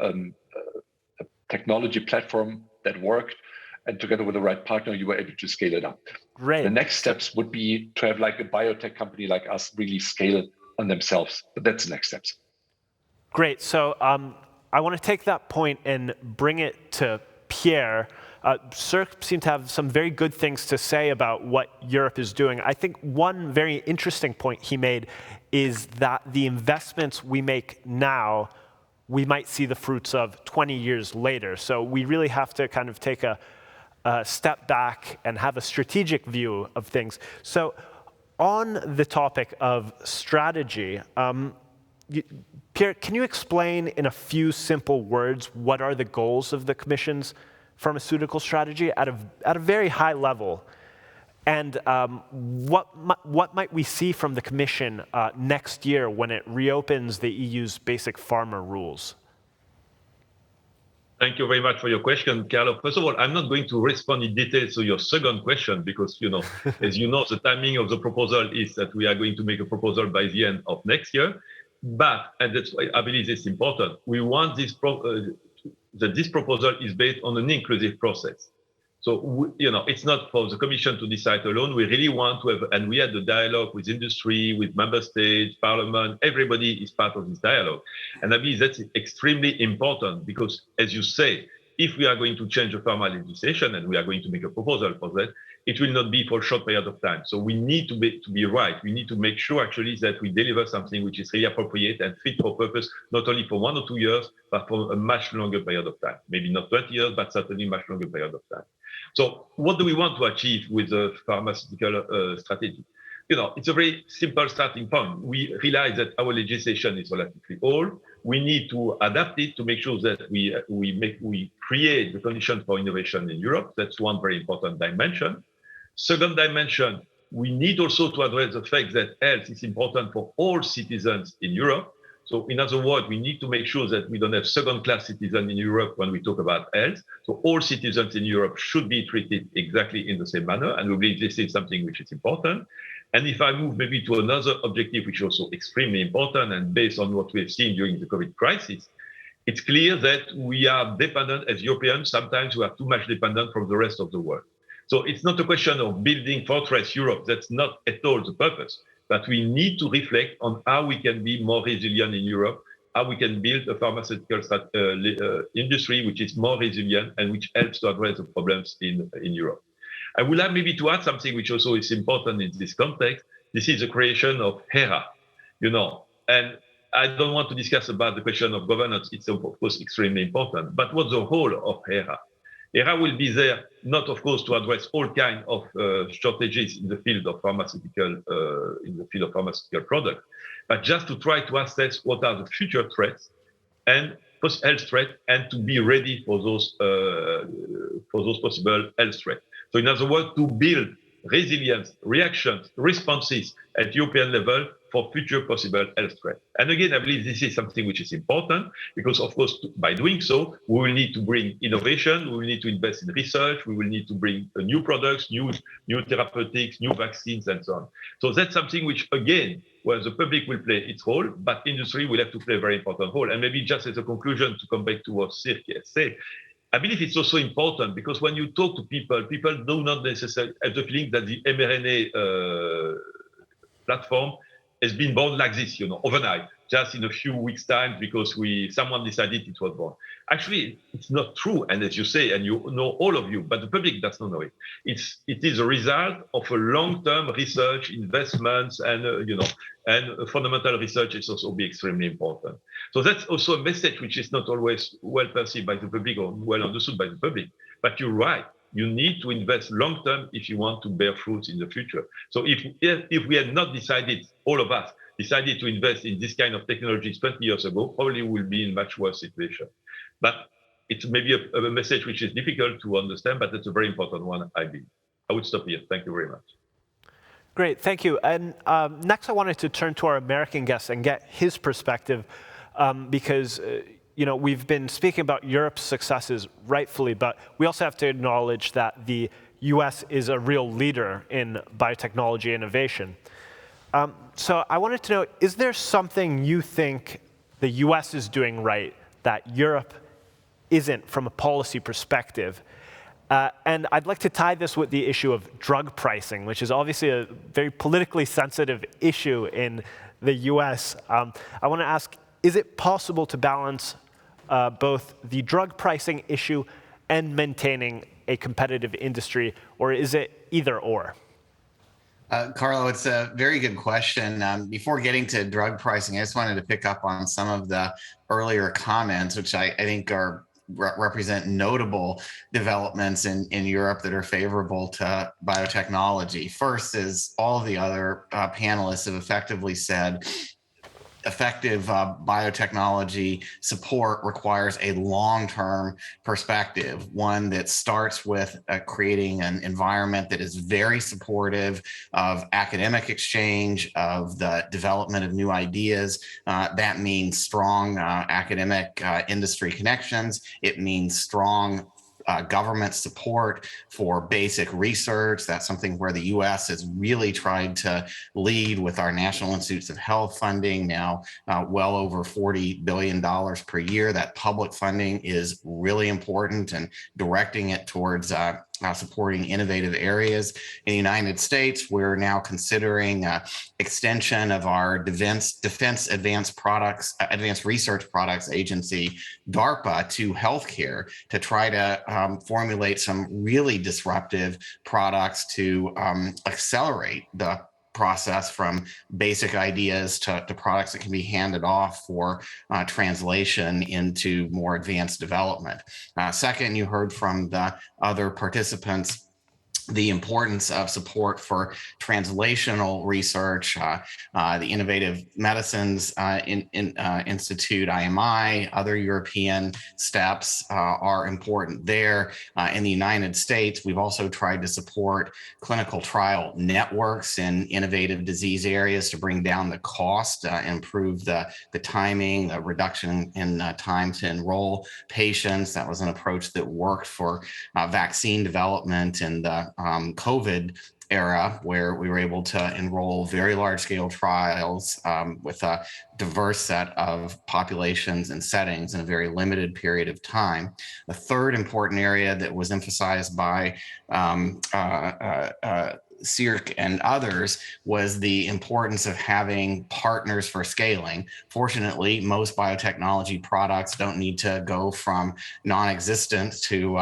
Speaker 8: technology platform that worked, and together with the right partner, you were able to scale it up.
Speaker 1: Great.
Speaker 8: The next steps would be to have like a biotech company like us really scale on themselves, but that's the next steps.
Speaker 1: Great. So I want to take that point and bring it to Pierre. Sir seemed to have some very good things to say about what Europe is doing. I think one very interesting point he made is that the investments we make now, we might see the fruits of 20 years later. So we really have to kind of take a step back and have a strategic view of things. So on the topic of strategy, Pierre, can you explain in a few simple words what are the goals of the Commission's pharmaceutical strategy at a very high level? And what might we see from the Commission next year when it reopens the EU's basic pharma rules?
Speaker 9: Thank you very much for your question, Carlo. First of all, I'm not going to respond in detail to your second question because, as you know, the timing of the proposal is that we are going to make a proposal by the end of next year. But, and that's why I believe it's important, we want this that this proposal is based on an inclusive process. So, it's not for the Commission to decide alone. We really want to have, and we had the dialogue with industry, with member states, parliament, everybody is part of this dialogue. And I believe that's extremely important because, as you say, if we are going to change the pharma legislation and we are going to make a proposal for that, it will not be for a short period of time. So we need to be right. We need to make sure actually that we deliver something which is really appropriate and fit for purpose, not only for 1 or 2 years, but for a much longer period of time. Maybe not 20 years, but certainly much longer period of time. So what do we want to achieve with the pharmaceutical strategy? It's a very simple starting point. We realize that our legislation is relatively old. We need to adapt it to make sure that we create the conditions for innovation in Europe. That's one very important dimension. Second dimension, we need also to address the fact that health is important for all citizens in Europe. So in other words, we need to make sure that we don't have second-class citizens in Europe when we talk about health. So all citizens in Europe should be treated exactly in the same manner. And we believe this is something which is important. And if I move maybe to another objective, which is also extremely important, and based on what we have seen during the COVID crisis, it's clear that we are dependent as Europeans. Sometimes we are too much dependent from the rest of the world. So it's not a question of building fortress Europe. That's not at all the purpose. But we need to reflect on how we can be more resilient in Europe, how we can build a pharmaceutical industry which is more resilient and which helps to address the problems in Europe. I would like maybe to add something which also is important in this context. This is the creation of HERA, and I don't want to discuss about the question of governance. It's of course extremely important, but what's the role of HERA? HERA will be there, not of course to address all kinds of shortages in the field of pharmaceutical products, but just to try to assess what are the future threats and health threats, and to be ready for those possible health threats. So in other words, to build resilience, reactions, responses at European level for future possible health threats. And again, I believe this is something which is important because, of course, by doing so, we will need to bring innovation, we will need to invest in research, we will need to bring new products, new therapeutics, new vaccines, and so on. So that's something which, again, where the public will play its role, but industry will have to play a very important role. And maybe just as a conclusion, to come back to what Sirk said, I believe it's also important because when you talk to people, people do not necessarily have the feeling that the mRNA platform has been born like this, overnight, just in a few weeks' time because someone decided it was born. Actually, it's not true, and as you say, and you know all of you, but the public does not know it. It is a result of a long-term research, investments, and and fundamental research is also be extremely important. So that's also a message which is not always well perceived by the public or well understood by the public. But you're right. You need to invest long term if you want to bear fruits in the future. So if we had not decided, all of us decided to invest in this kind of technologies 20 years ago, probably we'll be in much worse situation. But it's maybe a message which is difficult to understand, but it's a very important one, I believe. I would stop here. Thank you very much.
Speaker 1: Great, thank you. And next I wanted to turn to our American guest and get his perspective because we've been speaking about Europe's successes rightfully, but we also have to acknowledge that the US is a real leader in biotechnology innovation. So I wanted to know, is there something you think the US is doing right that Europe isn't from a policy perspective? And I'd like to tie this with the issue of drug pricing, which is obviously a very politically sensitive issue in the US. I want to ask, is it possible to balance both the drug pricing issue and maintaining a competitive industry, or is it either or?
Speaker 7: Carlo, it's a very good question. Before getting to drug pricing, I just wanted to pick up on some of the earlier comments, which I think represent notable developments in Europe that are favorable to biotechnology. First, as all the other panelists have effectively said, effective biotechnology support requires a long-term perspective, one that starts with creating an environment that is very supportive of academic exchange, of the development of new ideas. That means strong academic industry connections. It means strong government support for basic research. That's something where the US has really tried to lead with our National Institutes of Health funding, now well over $40 billion per year. That public funding is really important, and directing it towards supporting innovative areas. In the United States, we're now considering extension of our Defense Advanced Research Products Agency, DARPA, to healthcare to try to formulate some really disruptive products to accelerate the process from basic ideas to products that can be handed off for translation into more advanced development. Second, you heard from the other participants the importance of support for translational research. The Innovative Medicines Institute, IMI, other European steps are important there. In the United States, we've also tried to support clinical trial networks in innovative disease areas to bring down the cost, improve the timing, the reduction in time to enroll patients. That was an approach that worked for vaccine development and the COVID era, where we were able to enroll very large-scale trials with a diverse set of populations and settings in a very limited period of time. The third important area that was emphasized by Cirque and others was the importance of having partners for scaling. Fortunately, most biotechnology products don't need to go from non-existent to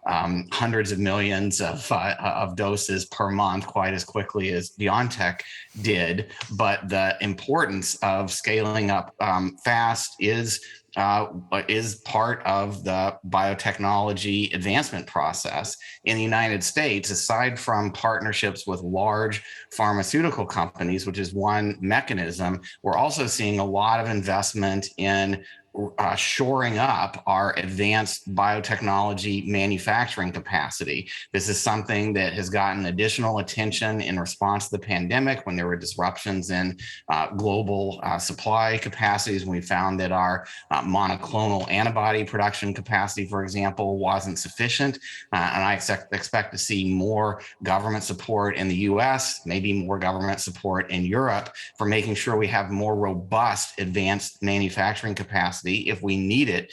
Speaker 7: hundreds of millions of doses per month quite as quickly as BioNTech did. But the importance of scaling up fast is part of the biotechnology advancement process. In the United States, aside from partnerships with large pharmaceutical companies, which is one mechanism, we're also seeing a lot of investment in shoring up our advanced biotechnology manufacturing capacity. This is something that has gotten additional attention in response to the pandemic when there were disruptions in global supply capacities. We found that our monoclonal antibody production capacity, for example, wasn't sufficient. And I expect to see more government support in the US, maybe more government support in Europe for making sure we have more robust advanced manufacturing capacity if we need it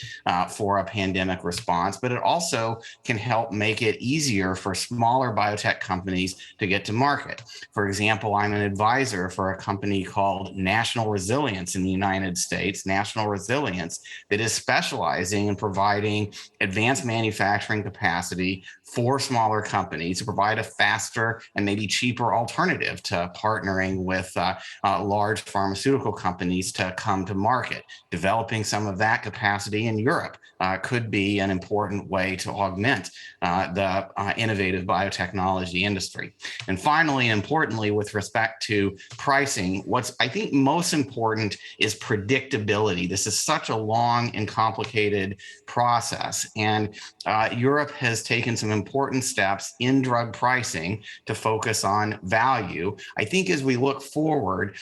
Speaker 7: for a pandemic response, but it also can help make it easier for smaller biotech companies to get to market. For example, I'm an advisor for a company called National Resilience in the United States, National Resilience, that is specializing in providing advanced manufacturing capacity for smaller companies to provide a faster and maybe cheaper alternative to partnering with large pharmaceutical companies to come to market, developing some some of that capacity in Europe could be an important way to augment the innovative biotechnology industry. And finally, importantly, with respect to pricing, what's I think most important is predictability. This is such a long and complicated process, and Europe has taken some important steps in drug pricing to focus on value. I think as we look forward,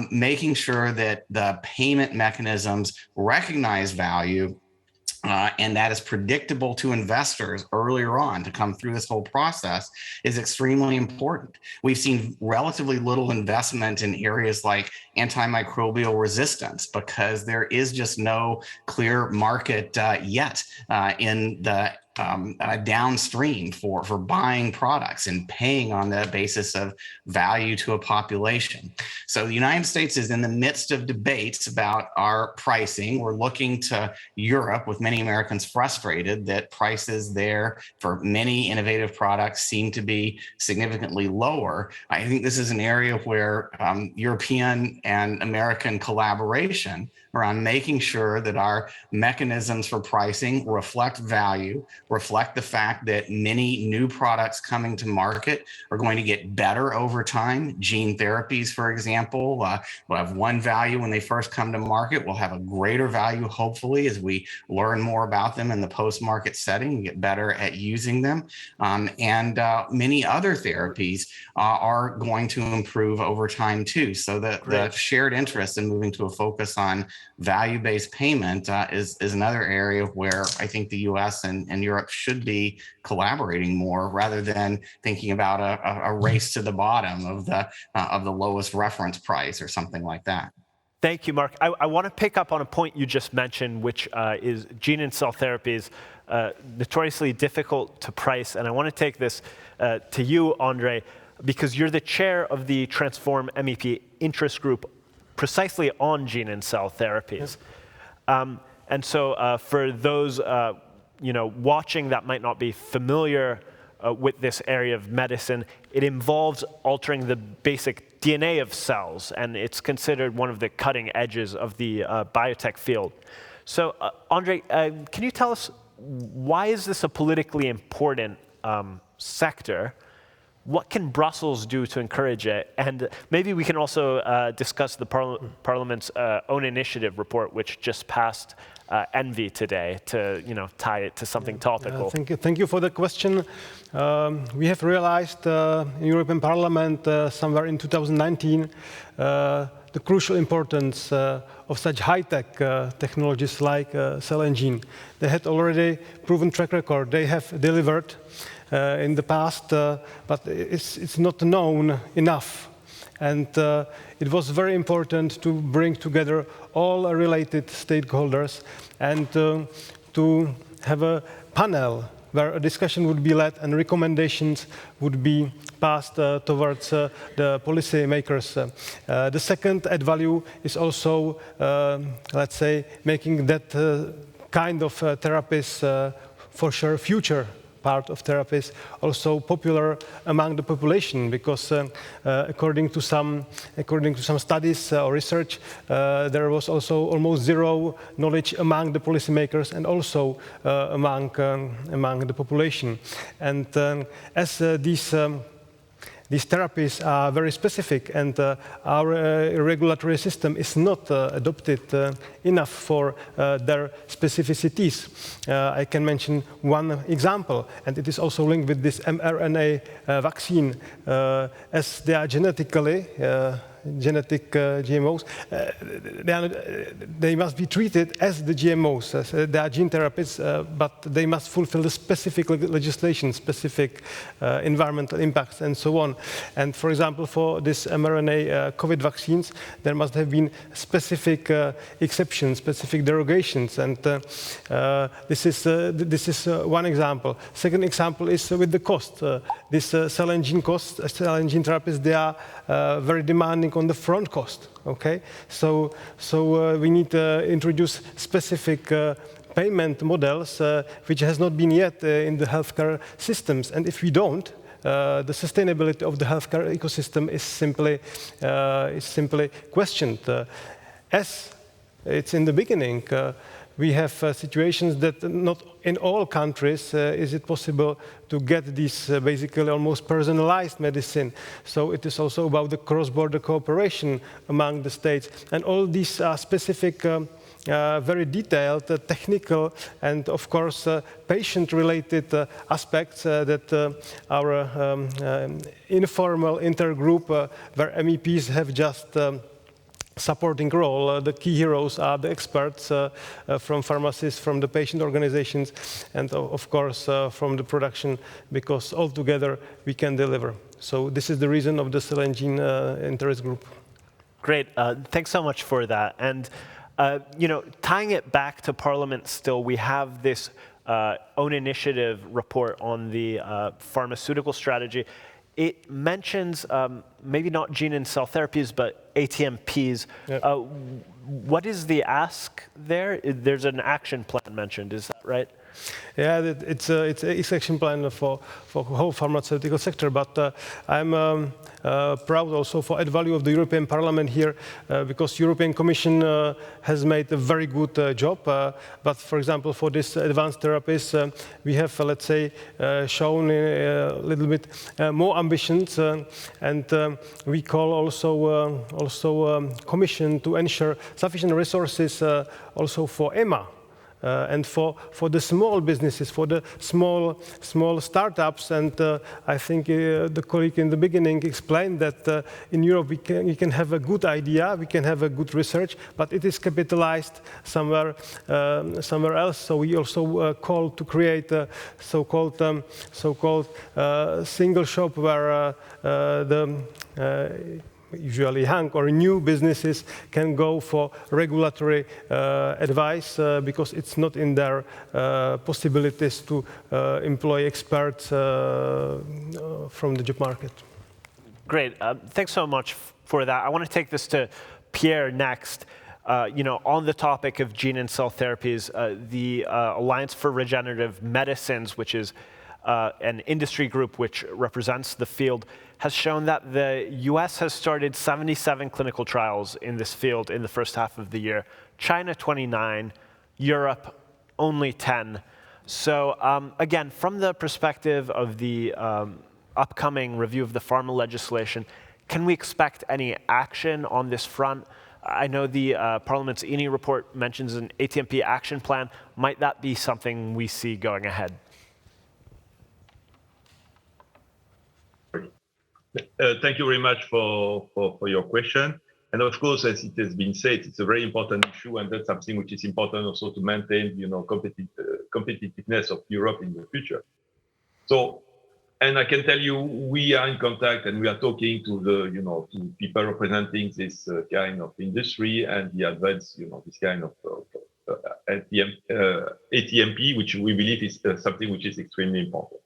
Speaker 7: making sure that the payment mechanisms recognize value and that is predictable to investors earlier on to come through this whole process is extremely important. We've seen relatively little investment in areas like antimicrobial resistance because there is just no clear market yet in the downstream for buying products and paying on the basis of value to a population. So the United States is in the midst of debates about our pricing. We're looking to Europe, with many Americans frustrated that prices there for many innovative products seem to be significantly lower. I think this is an area where European and American collaboration around making sure that our mechanisms for pricing reflect value, reflect the fact that many new products coming to market are going to get better over time. Gene therapies, for example, will have one value when they first come to market, will have a greater value, hopefully, as we learn more about them in the post-market setting and get better at using them. And many other therapies are going to improve over time too. So the shared interest in moving to a focus on value-based payment is another area where I think the US and Europe should be collaborating more rather than thinking about a race to the bottom of the lowest reference price or something like that.
Speaker 1: Thank you, Mark. I want to pick up on a point you just mentioned, which is gene and cell therapies, notoriously difficult to price. And I want to take this to you, Andre, because you're the chair of the Transform MEP interest group precisely on gene and cell therapies. And so for those watching that might not be familiar with this area of medicine, it involves altering the basic DNA of cells, and it's considered one of the cutting edges of the biotech field. So Andre, can you tell us, why is this a politically important sector? What can Brussels do to encourage it? And maybe we can also discuss the Parliament's own initiative report, which just passed ENVI today, to tie it to something topical.
Speaker 10: Thank you for the question. We have realized in European Parliament somewhere in 2019 the crucial importance of such high-tech technologies like cell and gene. They had already proven track record. They have delivered in the past, but it's not known enough. And it was very important to bring together all related stakeholders and to have a panel where a discussion would be led and recommendations would be passed towards the policy makers. The second add value is also, let's say, making that kind of therapies for sure future part of therapies also popular among the population, because according to some studies or research, there was also almost zero knowledge among the policymakers and also among the population. And as these therapies are very specific, and our regulatory system is not adopted enough for their specificities. I can mention one example, and it is also linked with this mRNA vaccine. As they are genetic GMOs, they must be treated as the GMOs. They are gene therapies, but they must fulfill the specific legislation, specific environmental impacts, and so on. And for example, for this mRNA COVID vaccines, there must have been specific exceptions, specific derogations, and this is one example. Second example is with the cost. This cell and gene costs, cell and gene therapies, they are very demanding on the front cost. Okay, so we need to introduce specific payment models which has not been yet in the healthcare systems. And if we don't, the sustainability of the healthcare ecosystem is simply questioned. As it's in the beginning. We have situations that not in all countries is it possible to get this basically almost personalized medicine. So it is also about the cross-border cooperation among the states. And all these specific, very detailed, technical, and of course patient-related aspects that our informal intergroup, where MEPs have just supporting role. The key heroes are the experts from pharmacists, from the patient organizations, and of course from the production, because all together we can deliver. So this is the reason of the Cell and Gene Interest Group.
Speaker 1: Great, thanks so much for that. And you know, tying it back to Parliament still, we have this own initiative report on the pharmaceutical strategy. It mentions maybe not gene and cell therapies, but ATMPs. Yeah. What is the ask there? There's an action plan mentioned, is that right?
Speaker 10: Yeah, it's an action plan for the whole pharmaceutical sector, but I'm proud also for add value of the European Parliament here, because European Commission has made a very good job. But for example, for this advanced therapies, we have, let's say, shown a little bit more ambitions, and we call also Commission to ensure sufficient resources also for EMA. And for the small businesses, for the small startups, and I think the colleague in the beginning explained that in Europe we can have a good idea, we can have a good research, but it is capitalized somewhere else. So we also call to create a so-called single shop where usually young or new businesses can go for regulatory advice because it's not in their possibilities to employ experts from the job market.
Speaker 1: Great, thanks so much for that. I want to take this to Pierre next. You know, on the topic of gene and cell therapies, the Alliance for Regenerative Medicines, which is an industry group which represents the field, has shown that the US has started 77 clinical trials in this field in the first half of the year, China 29, Europe only 10. So again, from the perspective of the upcoming review of the pharma legislation, can we expect any action on this front? I know the Parliament's INI report mentions an ATMP action plan. Might that be something we see going ahead?
Speaker 9: Thank you very much for your question. And of course, as it has been said, it's a very important issue, and that's something which is important also to maintain, you know, competitiveness of Europe in the future. So, and I can tell you, we are in contact and we are talking to the, you know, to people representing this kind of industry and the advanced, you know, this kind of ATMP, which we believe is something which is extremely important.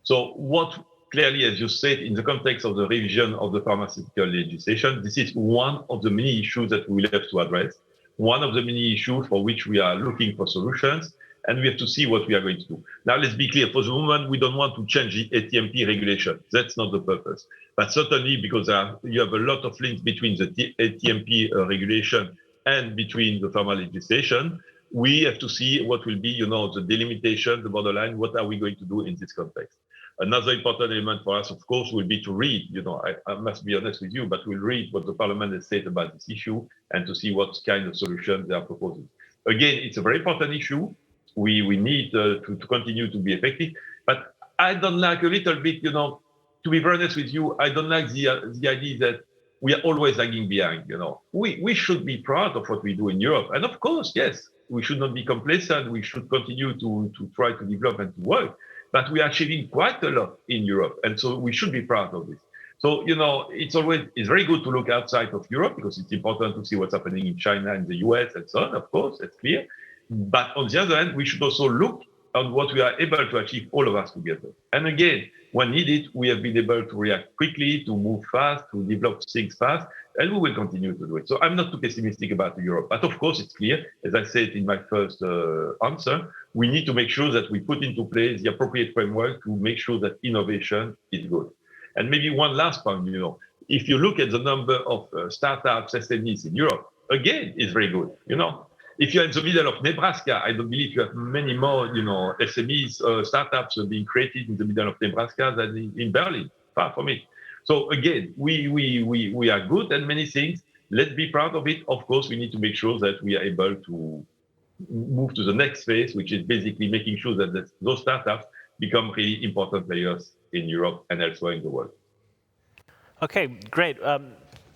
Speaker 9: So what clearly, as you said, in the context of the revision of the pharmaceutical legislation, this is one of the many issues that we will have to address, one of the many issues for which we are looking for solutions, and we have to see what we are going to do. Now, let's be clear, for the moment, we don't want to change the ATMP regulation. That's not the purpose. But certainly, because you have a lot of links between the ATMP regulation and between the pharma legislation, we have to see what will be, you know, the delimitation, the borderline, what are we going to do in this context. Another important element for us, of course, will be to read, you know, I must be honest with you, but we'll read what the Parliament has said about this issue and to see what kind of solutions they are proposing. Again, it's a very important issue. We need to continue to be effective, but I don't like a little bit, you know, to be very honest with you, I don't like the idea that we are always lagging behind, you know. We should be proud of what we do in Europe. And of course, yes, we should not be complacent. We should continue to try to develop and to work. But we are achieving quite a lot in Europe, and so we should be proud of this. So, you know, it's very good to look outside of Europe because it's important to see what's happening in China and the US and so on, of course, that's clear. But on the other hand, we should also look at what we are able to achieve, all of us together. And again, when needed, we have been able to react quickly, to move fast, to develop things fast, and we will continue to do it. So I'm not too pessimistic about Europe. But of course, it's clear, as I said in my first answer, we need to make sure that we put into place the appropriate framework to make sure that innovation is good. And maybe one last point, you know, if you look at the number of startups, SMEs in Europe, again, is very good, If you're in the middle of Nebraska, I don't believe you have many more, SMEs, startups being created in the middle of Nebraska than in Berlin, far from it. So again, we are good at many things. Let's be proud of it. Of course, we need to make sure that we are able to move to the next phase, which is basically making sure that those startups become really important players in Europe and elsewhere in the world.
Speaker 1: Okay, great.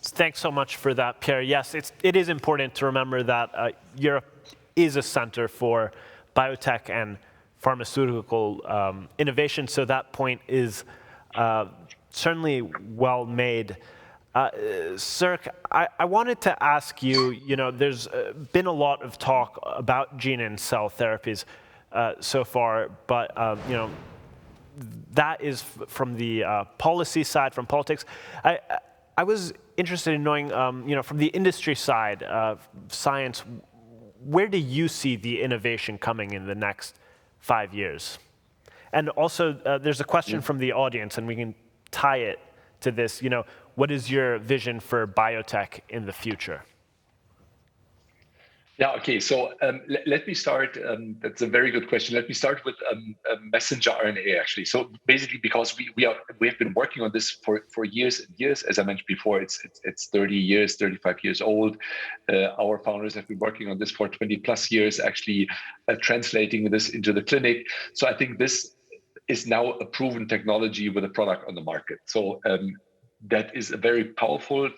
Speaker 1: Thanks so much for that, Pierre. Yes, it is important to remember that Europe is a center for biotech and pharmaceutical innovation, so that point is certainly well made. Sirk, I wanted to ask you, there's been a lot of talk about gene and cell therapies so far, but that is from the policy side, from politics. I was interested in knowing, from the industry side of science, where do you see the innovation coming in the next 5 years? And also, there's a question from the audience, and we can tie it to this. What is your vision for biotech in the future?
Speaker 8: Yeah, okay, so let me start. That's a very good question. Let me start with messenger RNA, actually. So basically, because we have been working on this for years and years. As I mentioned before, it's 30 years, 35 years old. Our founders have been working on this for 20 plus years, actually translating this into the clinic. So I think this is now a proven technology with a product on the market. So that is a very powerful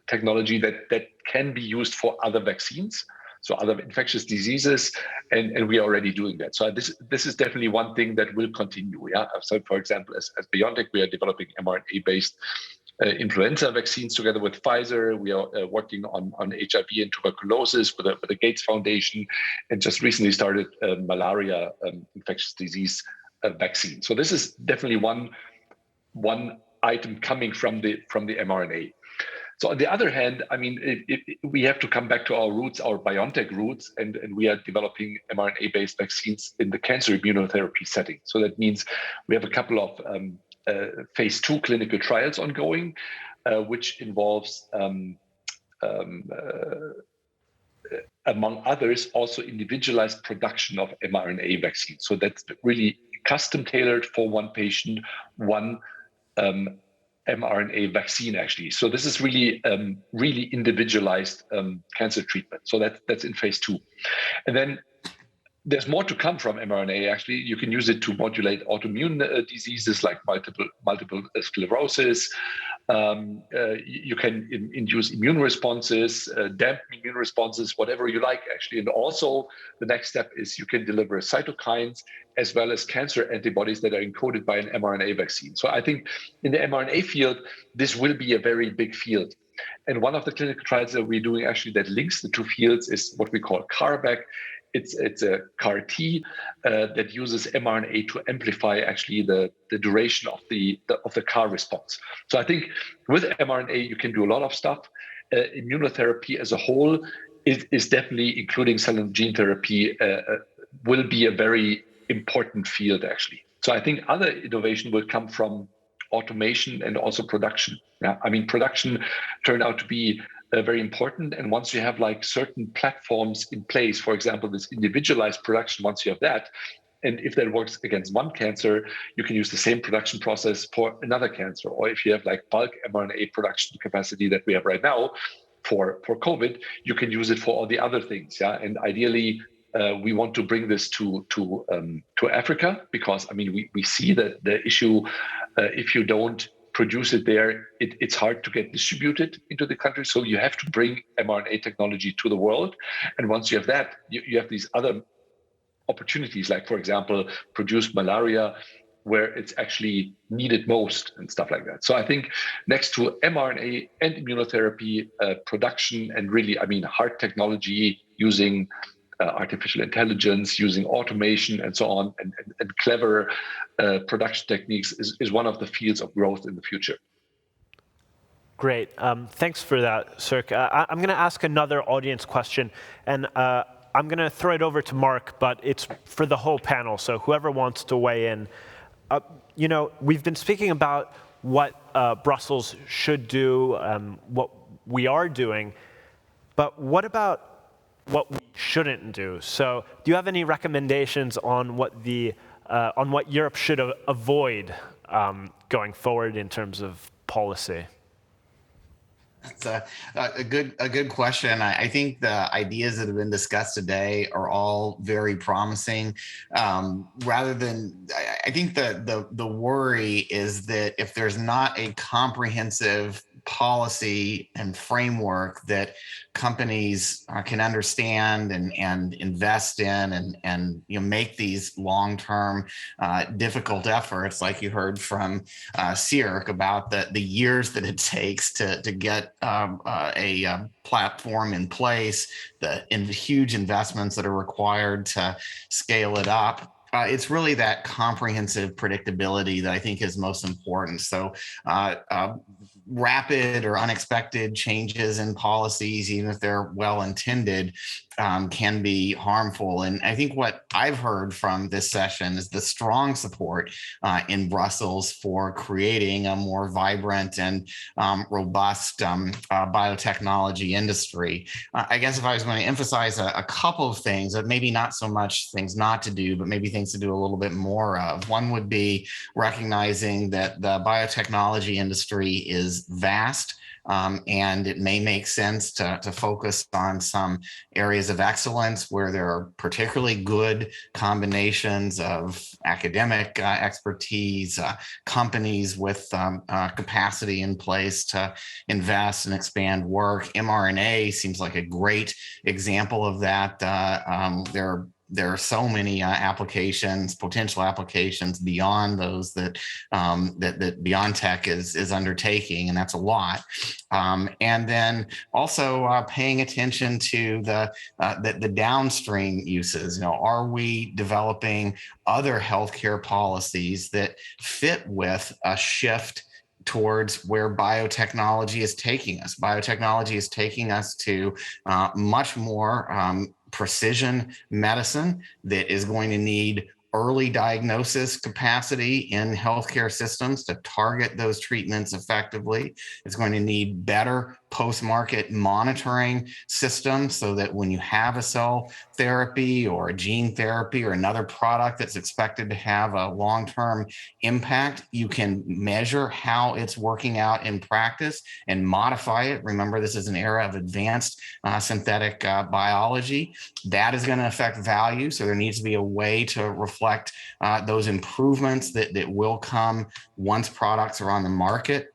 Speaker 8: technology that can be used for other vaccines, so other infectious diseases, and we are already doing that. So this is definitely one thing that will continue. Yeah. So for example, as Biotech, we are developing mRNA-based influenza vaccines together with Pfizer. We are working on HIV and tuberculosis with the Gates Foundation, and just recently started malaria infectious disease vaccine. So this is definitely one item coming from the mRNA. So on the other hand, I mean, we have to come back to our roots, our Biotech roots, and we are developing mRNA-based vaccines in the cancer immunotherapy setting. So that means we have a couple of phase 2 clinical trials ongoing, which involves, among others, also individualized production of mRNA vaccines. So that's really custom tailored for one patient, one mRNA vaccine, actually. So this is really, really individualized cancer treatment. So that's in phase 2. And then there's more to come from mRNA, actually. You can use it to modulate autoimmune diseases like multiple sclerosis. You can induce immune responses, dampen immune responses, whatever you like, actually. And also, the next step is you can deliver cytokines as well as cancer antibodies that are encoded by an mRNA vaccine. So I think in the mRNA field, this will be a very big field. And one of the clinical trials that we're doing actually that links the two fields is what we call CARback. It's a CAR T that uses mRNA to amplify actually the duration of the CAR response. So I think with mRNA you can do a lot of stuff. Immunotherapy as a whole is definitely, including cell and gene therapy, will be a very important field actually. So I think other innovation will come from automation and also production. Yeah, I mean, production turned out to be very important. And once you have like certain platforms in place, for example, this individualized production, once you have that, and if that works against one cancer, you can use the same production process for another cancer. Or if you have like bulk mRNA production capacity that we have right now for COVID, you can use it for all the other things. Yeah, and ideally, we want to bring this to Africa, because I mean we see that the issue, if you don't produce it there, it's hard to get distributed into the country. So you have to bring mRNA technology to the world, and once you have that, you have these other opportunities, like for example, produce malaria where it's actually needed most and stuff like that. So I think next to mRNA and immunotherapy production, and really, I mean, hard technology using artificial intelligence, using automation and so on, and clever production techniques is one of the fields of growth in the future.
Speaker 1: Great. Thanks for that, Sirk. I'm going to ask another audience question, and I'm going to throw it over to Mark, but it's for the whole panel, so whoever wants to weigh in. You know, we've been speaking about what Brussels should do, what we are doing. But what about what we shouldn't do? So do you have any recommendations on what Europe should avoid going forward in terms of policy?
Speaker 7: That's a good question. I think the ideas that have been discussed today are all very promising. I think the worry is that if there's not a comprehensive policy and framework that companies can understand and invest in and make these long-term difficult efforts, like you heard from Sierk about the years that it takes to get a platform in place, the huge investments that are required to scale it up. It's really that comprehensive predictability that I think is most important. So rapid or unexpected changes in policies, even if they're well-intended, can be harmful. And I think what I've heard from this session is the strong support in Brussels for creating a more vibrant and robust biotechnology industry. I guess if I was going to emphasize a couple of things, that maybe not so much things not to do, but maybe things to do a little bit more of. One would be recognizing that the biotechnology industry is vast. And it may make sense to focus on some areas of excellence where there are particularly good combinations of academic expertise, companies with capacity in place to invest and expand work. Mrna seems like a great example of that. There are so many potential applications beyond those that Biotech is undertaking, and that's a lot. And then also paying attention to the downstream uses. Are we developing other healthcare policies that fit with a shift towards where biotechnology is taking us? Biotechnology is taking us to much more precision medicine that is going to need early diagnosis capacity in healthcare systems to target those treatments effectively. It's going to need better post-market monitoring systems so that when you have a cell therapy or a gene therapy or another product that's expected to have a long-term impact, you can measure how it's working out in practice and modify it. Remember, this is an era of advanced synthetic biology. That is going to affect value. So there needs to be a way to reflect those improvements that will come once products are on the market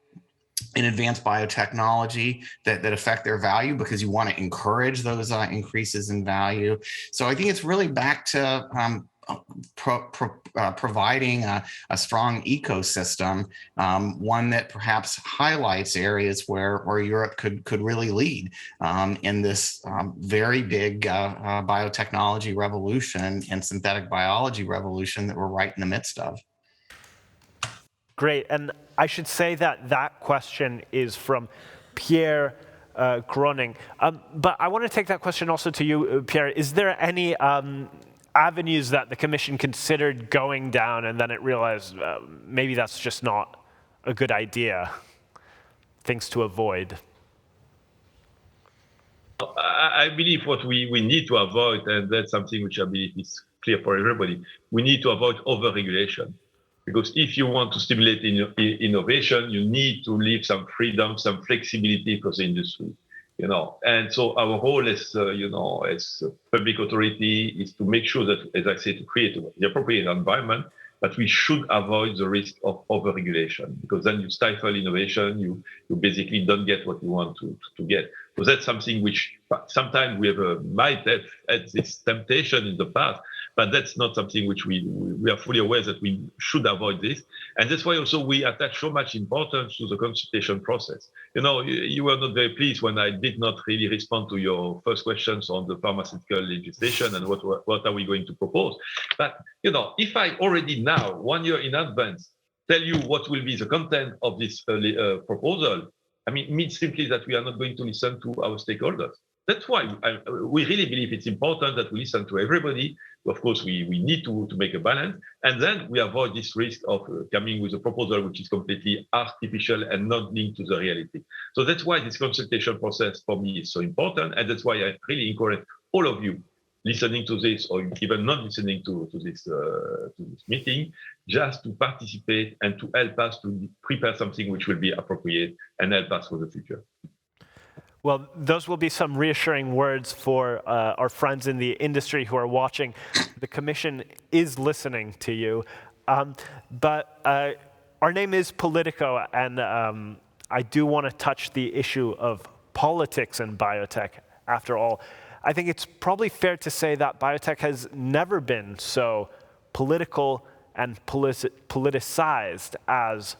Speaker 7: in advanced biotechnology that affect their value, because you want to encourage those increases in value. So I think it's really back to providing a strong ecosystem, one that perhaps highlights areas where Europe could really lead in this very big biotechnology revolution and synthetic biology revolution that we're right in the midst of.
Speaker 1: Great, and I should say that question is from Pierre Groning. But I want to take that question also to you, Pierre. Is there any avenues that the Commission considered going down and then it realized maybe that's just not a good idea, things to avoid?
Speaker 9: I believe what we need to avoid, and that's something which I believe is clear for everybody, we need to avoid over-regulation. Because if you want to stimulate innovation, you need to leave some freedom, some flexibility for the industry, And so our role as, as public authority is to make sure that, as I say, to create the appropriate environment, but we should avoid the risk of over-regulation, because then you stifle innovation, you basically don't get what you want to get. So that's something which sometimes we might have had this temptation in the past, but that's not something which we are fully aware that we should avoid this. And that's why also we attach so much importance to the consultation process. You were not very pleased when I did not really respond to your first questions on the pharmaceutical legislation and what are we going to propose. But, if I already now, 1 year in advance, tell you what will be the content of this proposal, it means simply that we are not going to listen to our stakeholders. That's why we really believe it's important that we listen to everybody, Of course, we need to make a balance, and then we avoid this risk of coming with a proposal which is completely artificial and not linked to the reality. So that's why this consultation process for me is so important, and that's why I really encourage all of you listening to this, or even not listening to this meeting, just to participate and to help us to prepare something which will be appropriate and help us for the future.
Speaker 1: Well, those will be some reassuring words for our friends in the industry who are watching. The Commission is listening to you. But our name is Politico, and I do want to touch the issue of politics in biotech. After all, I think it's probably fair to say that biotech has never been so political and politicized as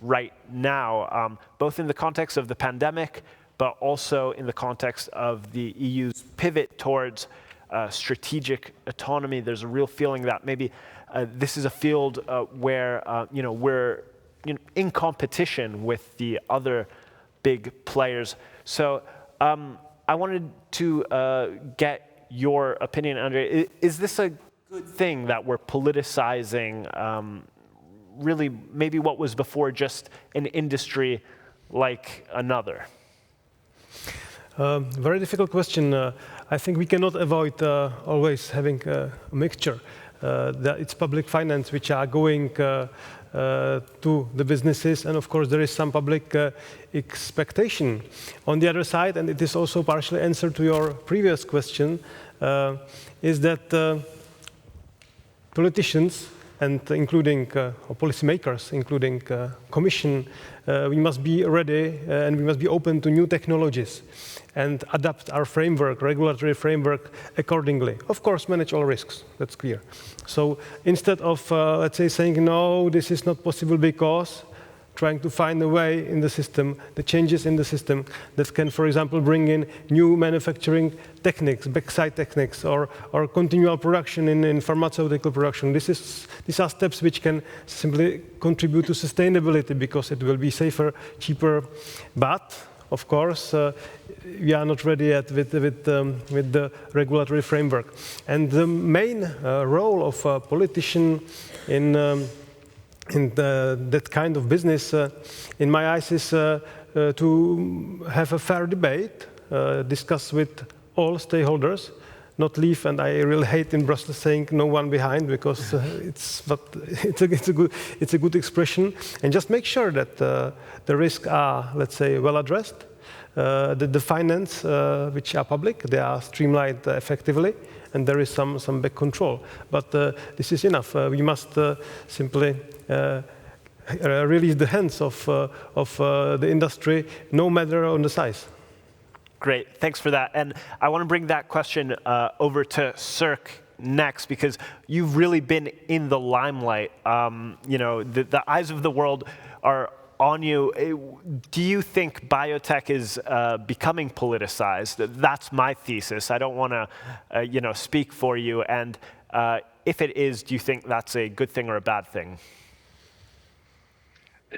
Speaker 1: right now, both in the context of the pandemic, but also in the context of the EU's pivot towards strategic autonomy. There's a real feeling that maybe this is a field where we're in competition with the other big players. So I wanted to get your opinion, Andre. Is this a good thing that we're politicizing really maybe what was before just an industry like another?
Speaker 10: Very difficult question. I think we cannot avoid always having a mixture. It's public finance which are going to the businesses, and of course there is some public expectation. On the other side, and it is also partially answer to your previous question, is that politicians, and including policymakers, including Commission, we must be ready and we must be open to new technologies and adapt our framework, regulatory framework accordingly. Of course, manage all risks, that's clear. So instead of, let's say, saying, no, this is not possible because, trying to find a way in the system, the changes in the system that can, for example, bring in new manufacturing techniques, backside techniques, or continual production in pharmaceutical production. These are steps which can simply contribute to sustainability because it will be safer, cheaper. But, of course, we are not ready yet with the regulatory framework. And the main role of a politician in that kind of business, in my eyes, is to have a fair debate, discuss with all stakeholders, not leave, and I really hate in Brussels saying no one behind, because it's a good expression, and just make sure that the risks are, let's say, well addressed, the finance, which are public, they are streamlined effectively, and there is some back control. But this is enough. We must simply release the hands of the industry, no matter on the size.
Speaker 1: Great, thanks for that. And I want to bring that question over to Cirque next, because you've really been in the limelight. The eyes of the world are on you. Do you think biotech is becoming politicized? That's my thesis. I don't want to, speak for you. And if it is, do you think that's a good thing or a bad thing?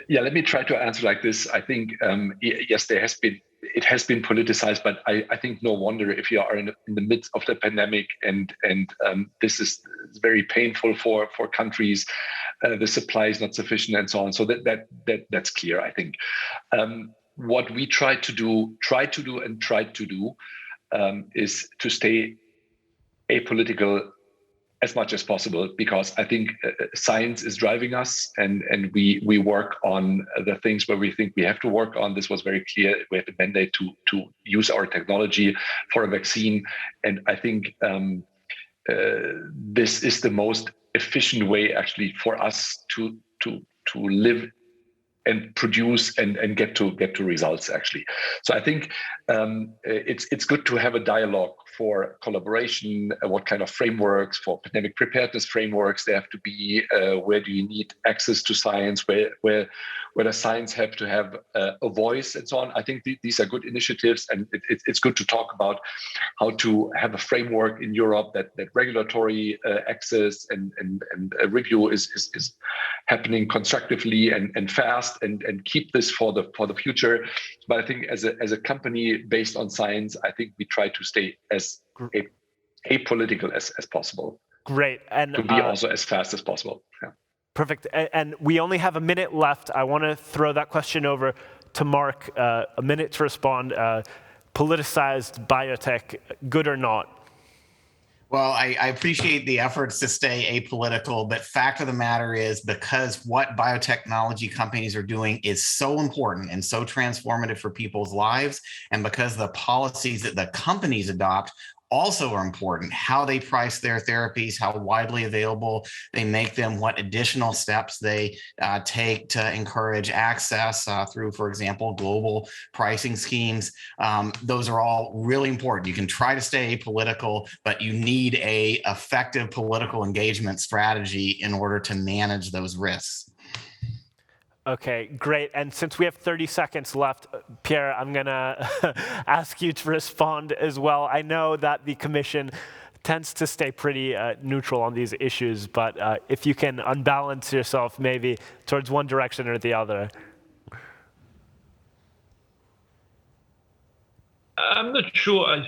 Speaker 8: Yeah, let me try to answer like this. I think yes, it has been politicized, but I think no wonder if you are in the midst of the pandemic and this is very painful for countries. The supply is not sufficient and so on. So that's clear, I think. What we tried to do is to stay apolitical as much as possible, because I think science is driving us, and we work on the things where we think we have to work on. This was very clear. We have a mandate to use our technology for a vaccine, and I think this is the most efficient way actually for us to live and produce and get to results actually. So I think it's good to have a dialogue for collaboration. What kind of frameworks for pandemic preparedness frameworks there have to be? Where do you need access to science? Where does science have to have a voice and so on? I think these are good initiatives, and it's good to talk about how to have a framework in Europe that regulatory access and review is happening constructively and fast, and keep this for the future. But I think as a company based on science, I think we try to stay as apolitical as possible.
Speaker 1: Great. And
Speaker 8: to be also as fast as possible. Yeah.
Speaker 1: Perfect. And we only have a minute left. I want to throw that question over to Mark. A minute to respond. Politicized biotech, good or not?
Speaker 7: Well, I appreciate the efforts to stay apolitical, but fact of the matter is, because what biotechnology companies are doing is so important and so transformative for people's lives, and because the policies that the companies adopt also are important, how they price their therapies, how widely available they make them, what additional steps they take to encourage access through, for example, global pricing schemes. Those are all really important. You can try to stay apolitical, but you need an effective political engagement strategy in order to manage those risks.
Speaker 1: Okay, great. And since we have 30 seconds left, Pierre, I'm going to ask you to respond as well. I know that the Commission tends to stay pretty neutral on these issues, but if you can unbalance yourself maybe towards one direction or the other.
Speaker 9: I'm not sure.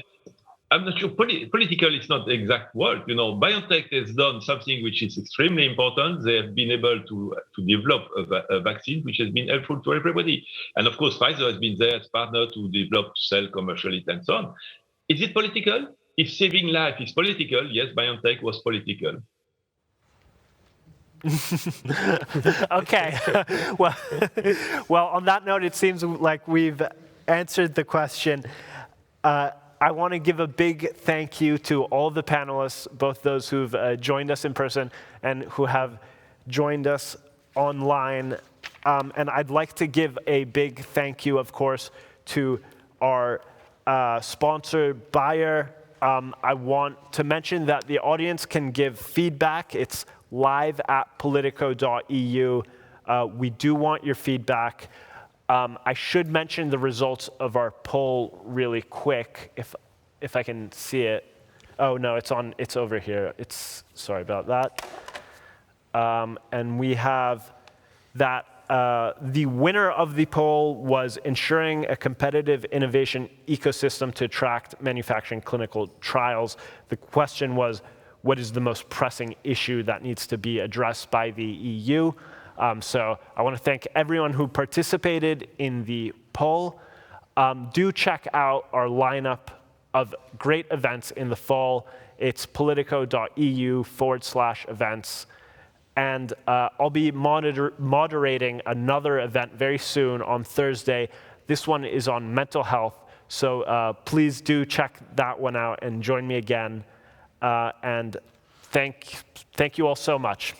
Speaker 9: Political is not the exact word. You know, Biotech has done something which is extremely important. They have been able to develop a vaccine which has been helpful to everybody. And of course, Pfizer has been there as partner to develop, sell commercially, and so on. Is it political? If saving life is political, yes, Biotech was political.
Speaker 1: Okay. Well, on that note, it seems like we've answered the question. I want to give a big thank you to all the panelists, both those who've joined us in person and who have joined us online. And I'd like to give a big thank you, of course, to our sponsor, Bayer. I want to mention that the audience can give feedback. It's live@politico.eu. We do want your feedback. I should mention the results of our poll really quick, if I can see it. Oh no, it's over here. Sorry about that. And we have that the winner of the poll was ensuring a competitive innovation ecosystem to attract manufacturing clinical trials. The question was, what is the most pressing issue that needs to be addressed by the EU? So I want to thank everyone who participated in the poll. Do check out our lineup of great events in the fall. It's politico.eu/events. And I'll be moderating another event very soon on Thursday. This one is on mental health. So please do check that one out and join me again. And thank you all so much.